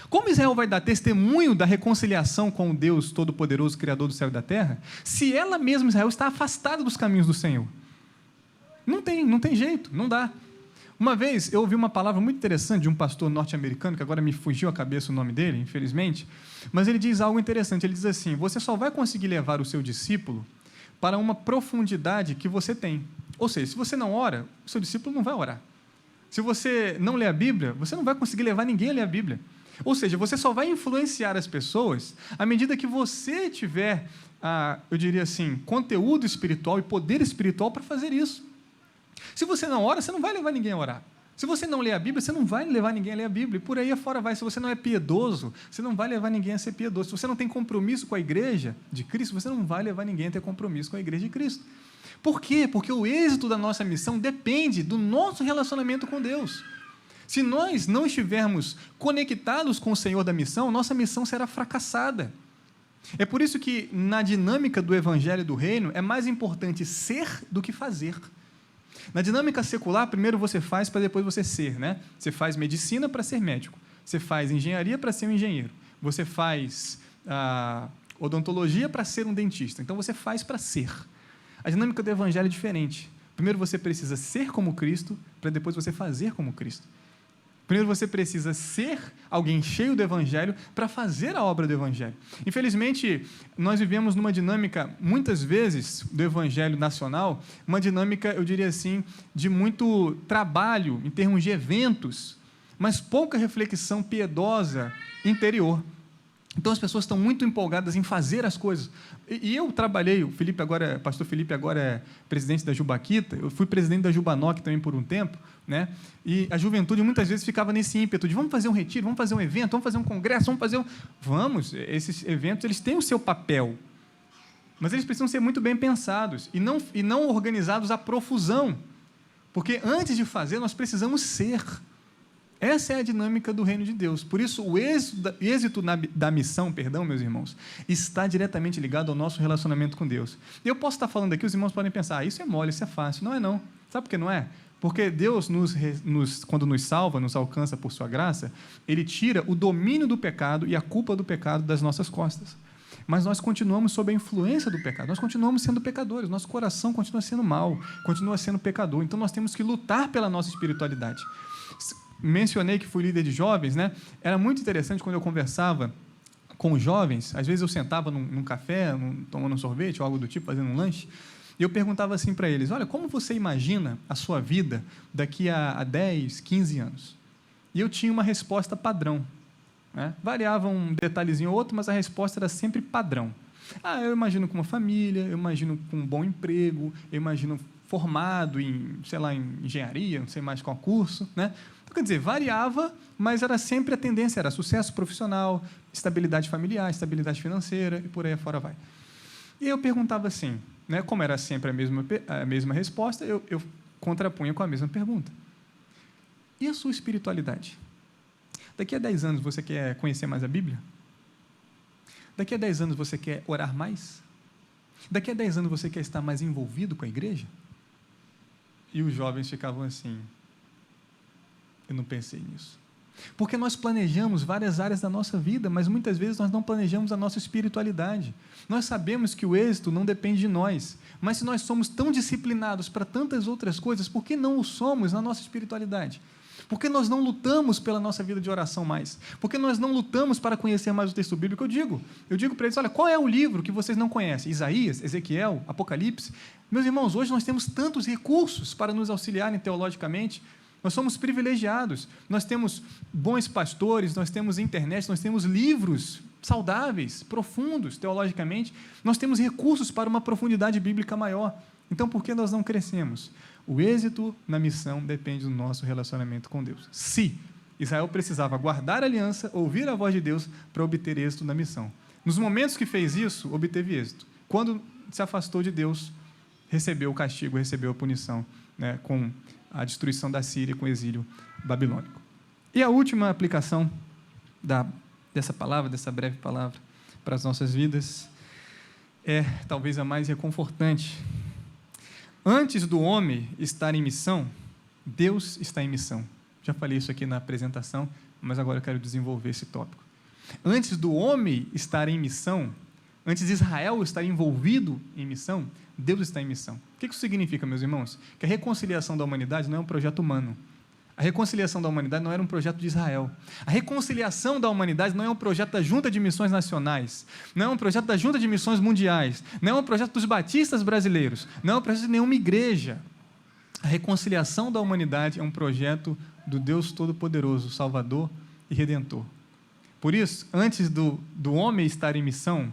Como Israel vai dar testemunho da reconciliação com o Deus Todo-Poderoso, Criador do céu e da terra, se ela mesma, Israel, está afastada dos caminhos do Senhor? Não tem jeito, não dá. Uma vez eu ouvi uma palavra muito interessante de um pastor norte-americano, que agora me fugiu a cabeça o nome dele, infelizmente, mas ele diz algo interessante. Ele diz assim: você só vai conseguir levar o seu discípulo para uma profundidade que você tem. Ou seja, se você não ora, o seu discípulo não vai orar. Se você não lê a Bíblia, você não vai conseguir levar ninguém a ler a Bíblia. Ou seja, você só vai influenciar as pessoas à medida que você tiver, eu diria assim, conteúdo espiritual e poder espiritual para fazer isso. Se você não ora, você não vai levar ninguém a orar. Se você não lê a Bíblia, você não vai levar ninguém a ler a Bíblia. E por aí afora vai. Se você não é piedoso, você não vai levar ninguém a ser piedoso. Se você não tem compromisso com a igreja de Cristo, você não vai levar ninguém a ter compromisso com a igreja de Cristo. Por quê? Porque o êxito da nossa missão depende do nosso relacionamento com Deus. Se nós não estivermos conectados com o Senhor da missão, nossa missão será fracassada. É por isso que, na dinâmica do Evangelho do Reino, é mais importante ser do que fazer. Na dinâmica secular, primeiro você faz para depois você ser, né? Você faz medicina para ser médico, você faz engenharia para ser um engenheiro, você faz odontologia para ser um dentista. Então você faz para ser. A dinâmica do Evangelho é diferente. Primeiro você precisa ser como Cristo, para depois você fazer como Cristo. Primeiro você precisa ser alguém cheio do Evangelho para fazer a obra do Evangelho. Infelizmente, nós vivemos numa dinâmica, muitas vezes, do Evangelho nacional, uma dinâmica, eu diria assim, de muito trabalho em termos de eventos, mas pouca reflexão piedosa interior. Então, as pessoas estão muito empolgadas em fazer as coisas. E eu trabalhei, o pastor Felipe agora é presidente da Jubaquita, eu fui presidente da Jubanoc também por um tempo, né? E a juventude muitas vezes ficava nesse ímpeto de vamos fazer um retiro, vamos fazer um evento, vamos fazer um congresso, Vamos, esses eventos eles têm o seu papel, mas eles precisam ser muito bem pensados e não organizados à profusão, porque antes de fazer nós precisamos ser. Essa é a dinâmica do reino de Deus. Por isso, o êxito da missão, meus irmãos, está diretamente ligado ao nosso relacionamento com Deus. Eu posso estar falando aqui, os irmãos podem pensar, isso é mole, isso é fácil. Não é não. Sabe por que não é? Porque Deus, quando nos salva, nos alcança por sua graça, Ele tira o domínio do pecado e a culpa do pecado das nossas costas. Mas nós continuamos sob a influência do pecado, nós continuamos sendo pecadores, nosso coração continua sendo mau, continua sendo pecador. Então, nós temos que lutar pela nossa espiritualidade. Mencionei que fui líder de jovens, né? Era muito interessante quando eu conversava com os jovens, às vezes eu sentava num café, tomando um sorvete ou algo do tipo, fazendo um lanche, e eu perguntava assim para eles, olha, como você imagina a sua vida daqui a 10, 15 anos? E eu tinha uma resposta padrão, né? Variava um detalhezinho ou outro, mas a resposta era sempre padrão. Eu imagino com uma família, eu imagino com um bom emprego, eu imagino formado em engenharia, não sei mais qual curso, né? Quer dizer, variava, mas era sempre a tendência, era sucesso profissional, estabilidade familiar, estabilidade financeira, e por aí afora vai. E eu perguntava assim, né, como era sempre a mesma resposta, eu contrapunha com a mesma pergunta. E a sua espiritualidade? Daqui a 10 anos você quer conhecer mais a Bíblia? Daqui a 10 anos você quer orar mais? Daqui a 10 anos você quer estar mais envolvido com a igreja? E os jovens ficavam assim... Eu não pensei nisso. Porque nós planejamos várias áreas da nossa vida, mas muitas vezes nós não planejamos a nossa espiritualidade. Nós sabemos que o êxito não depende de nós, mas se nós somos tão disciplinados para tantas outras coisas, por que não o somos na nossa espiritualidade? Por que nós não lutamos pela nossa vida de oração mais? Por que nós não lutamos para conhecer mais o texto bíblico? Eu digo para eles, olha, qual é o livro que vocês não conhecem? Isaías, Ezequiel, Apocalipse? Meus irmãos, hoje nós temos tantos recursos para nos auxiliarem teologicamente. Nós somos privilegiados, nós temos bons pastores, nós temos internet, nós temos livros saudáveis, profundos teologicamente, nós temos recursos para uma profundidade bíblica maior. Então, por que nós não crescemos? O êxito na missão depende do nosso relacionamento com Deus. Se Israel precisava guardar a aliança, ouvir a voz de Deus para obter êxito na missão. Nos momentos que fez isso, obteve êxito. Quando se afastou de Deus, recebeu o castigo, recebeu a punição, né, com a destruição da Síria com o exílio babilônico. E a última aplicação dessa palavra, dessa breve palavra, para as nossas vidas, é talvez a mais reconfortante. Antes do homem estar em missão, Deus está em missão. Já falei isso aqui na apresentação, mas agora eu quero desenvolver esse tópico. Antes do homem estar em missão, antes de Israel estar envolvido em missão, Deus está em missão. O que isso significa, meus irmãos? Que a reconciliação da humanidade não é um projeto humano. A reconciliação da humanidade não era um projeto de Israel. A reconciliação da humanidade não é um projeto da Junta de Missões Nacionais, não é um projeto da Junta de Missões Mundiais, não é um projeto dos batistas brasileiros, não é um projeto de nenhuma igreja. A reconciliação da humanidade é um projeto do Deus Todo-Poderoso, Salvador e Redentor. Por isso, antes do homem estar em missão,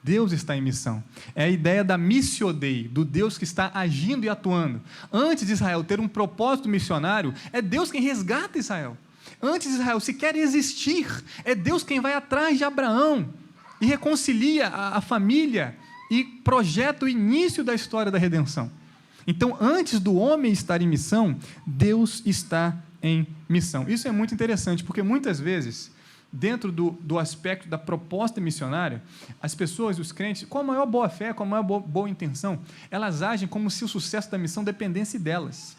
Deus está em missão. É a ideia da missio Dei, do Deus que está agindo e atuando. Antes de Israel ter um propósito missionário, é Deus quem resgata Israel. Antes de Israel sequer existir, é Deus quem vai atrás de Abraão e reconcilia a família e projeta o início da história da redenção. Então, antes do homem estar em missão, Deus está em missão. Isso é muito interessante, porque muitas vezes, dentro do aspecto da proposta missionária, as pessoas, os crentes, com a maior boa-fé, com a maior boa intenção, elas agem como se o sucesso da missão dependesse delas.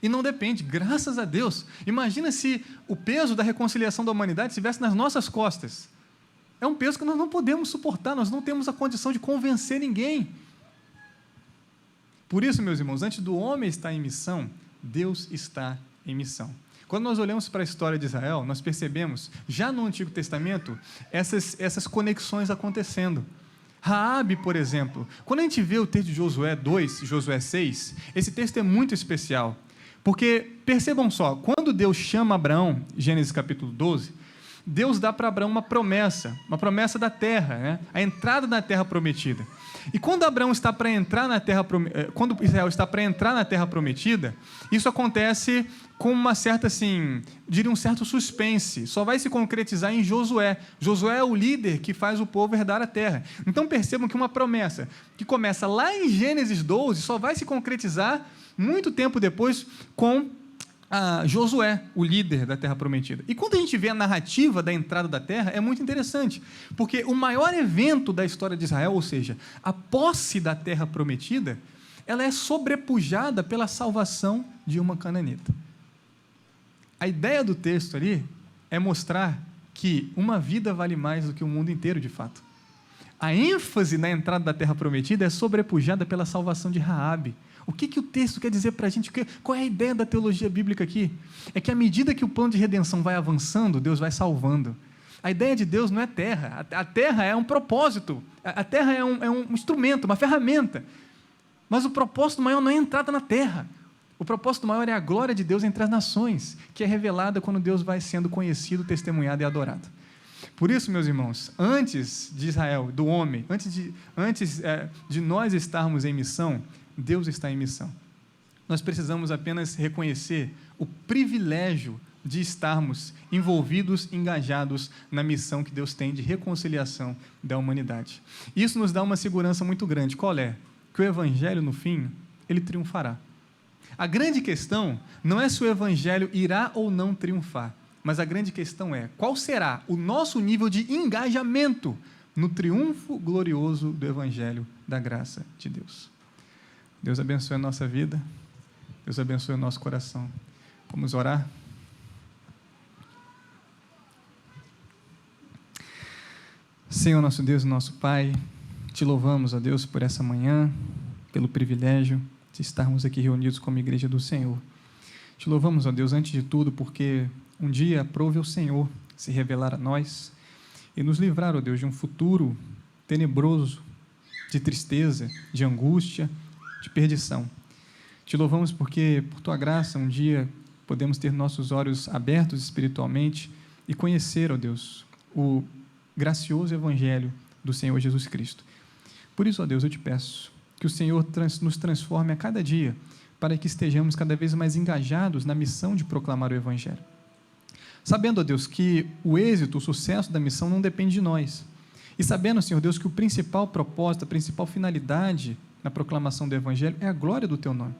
E não depende, graças a Deus. Imagina se o peso da reconciliação da humanidade estivesse nas nossas costas. É um peso que nós não podemos suportar, nós não temos a condição de convencer ninguém. Por isso, meus irmãos, antes do homem estar em missão, Deus está em missão. Quando nós olhamos para a história de Israel, nós percebemos, já no Antigo Testamento, essas conexões acontecendo. Raabe, por exemplo, quando a gente vê o texto de Josué 2, Josué 6, esse texto é muito especial, porque, percebam só, quando Deus chama Abraão, Gênesis capítulo 12, Deus dá para Abraão uma promessa da terra, né? A entrada na terra prometida. E quando Abraão está para entrar na terra, quando Israel está para entrar na terra prometida, isso acontece com uma certa, diria um certo suspense. Só vai se concretizar em Josué. Josué é o líder que faz o povo herdar a terra. Então percebam que uma promessa que começa lá em Gênesis 12 só vai se concretizar muito tempo depois com Josué, o líder da terra prometida. E quando a gente vê a narrativa da entrada da terra, é muito interessante, porque o maior evento da história de Israel, ou seja, a posse da terra prometida, ela é sobrepujada pela salvação de uma cananita. A ideia do texto ali é mostrar que uma vida vale mais do que o mundo inteiro, de fato. A ênfase na entrada da terra prometida é sobrepujada pela salvação de Raabe. O que o texto quer dizer para a gente? Qual é a ideia da teologia bíblica aqui? É que à medida que o plano de redenção vai avançando, Deus vai salvando. A ideia de Deus não é terra. A terra é um propósito. A terra é um instrumento, uma ferramenta. Mas o propósito maior não é a entrada na terra. O propósito maior é a glória de Deus entre as nações, que é revelada quando Deus vai sendo conhecido, testemunhado e adorado. Por isso, meus irmãos, antes de Israel, do homem, antes de nós estarmos em missão, Deus está em missão. Nós precisamos apenas reconhecer o privilégio de estarmos envolvidos, engajados na missão que Deus tem de reconciliação da humanidade. Isso nos dá uma segurança muito grande. Qual é? Que o Evangelho, no fim, ele triunfará. A grande questão não é se o Evangelho irá ou não triunfar, mas a grande questão é qual será o nosso nível de engajamento no triunfo glorioso do Evangelho da graça de Deus. Deus abençoe a nossa vida, Deus abençoe o nosso coração. Vamos orar? Senhor, nosso Deus e nosso Pai, te louvamos, ó Deus, por essa manhã, pelo privilégio de estarmos aqui reunidos como igreja do Senhor. Te louvamos, ó Deus, antes de tudo, porque um dia aprove o Senhor se revelar a nós e nos livrar, ó Deus, de um futuro tenebroso, de tristeza, de angústia, de perdição. Te louvamos porque, por Tua graça, um dia podemos ter nossos olhos abertos espiritualmente e conhecer, ó Deus, o gracioso Evangelho do Senhor Jesus Cristo. Por isso, ó Deus, eu te peço que o Senhor nos transforme a cada dia para que estejamos cada vez mais engajados na missão de proclamar o Evangelho. Sabendo, ó Deus, que o êxito, o sucesso da missão não depende de nós. E sabendo, Senhor Deus, que o principal propósito, a principal finalidade na proclamação do Evangelho é a glória do Teu nome.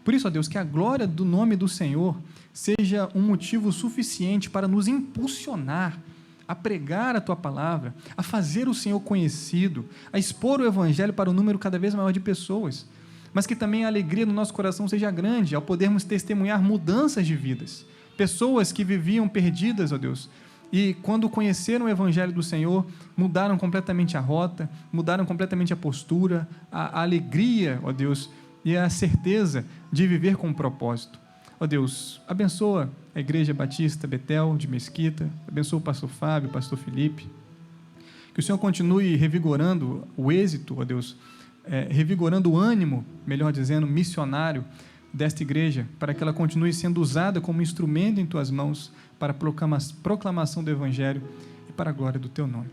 Por isso, ó Deus, que a glória do nome do Senhor seja um motivo suficiente para nos impulsionar a pregar a Tua palavra, a fazer o Senhor conhecido, a expor o Evangelho para um número cada vez maior de pessoas, mas que também a alegria do nosso coração seja grande ao podermos testemunhar mudanças de vidas, Pessoas que viviam perdidas, ó Deus, e quando conheceram o Evangelho do Senhor, mudaram completamente a rota, mudaram completamente a postura, a alegria, ó Deus, e a certeza de viver com um propósito. Ó Deus, abençoa a Igreja Batista Betel de Mesquita, abençoa o pastor Fábio, o pastor Felipe, que o Senhor continue revigorando o êxito, ó Deus, revigorando o ânimo, melhor dizendo, missionário desta igreja, para que ela continue sendo usada como instrumento em Tuas mãos para a proclamação do Evangelho e para a glória do Teu nome.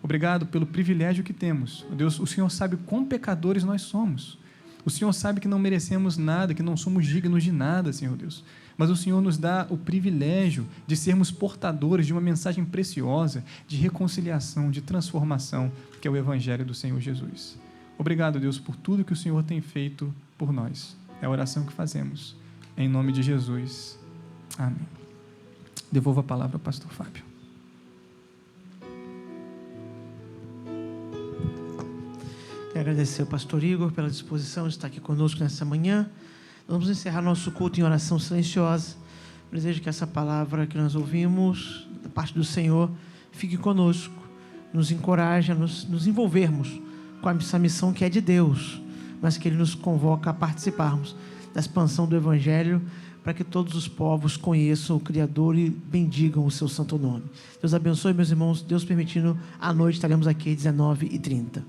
Obrigado pelo privilégio que temos. Ó Deus, o Senhor sabe quão pecadores nós somos. O Senhor sabe que não merecemos nada, que não somos dignos de nada, Senhor Deus. Mas o Senhor nos dá o privilégio de sermos portadores de uma mensagem preciosa, de reconciliação, de transformação, que é o Evangelho do Senhor Jesus. Obrigado, Deus, por tudo que o Senhor tem feito por nós. É a oração que fazemos. Em nome de Jesus. Amém. Devolvo a palavra ao pastor Fábio. Quero agradecer ao pastor Igor pela disposição de estar aqui conosco nessa manhã. Vamos encerrar nosso culto em oração silenciosa. Desejo que essa palavra que nós ouvimos da parte do Senhor fique conosco, nos encoraje a nos envolvermos com essa missão que é de Deus, mas que Ele nos convoca a participarmos da expansão do Evangelho para que todos os povos conheçam o Criador e bendigam o seu santo nome. Deus abençoe, meus irmãos. Deus permitindo, à noite estaremos aqui às 19h30.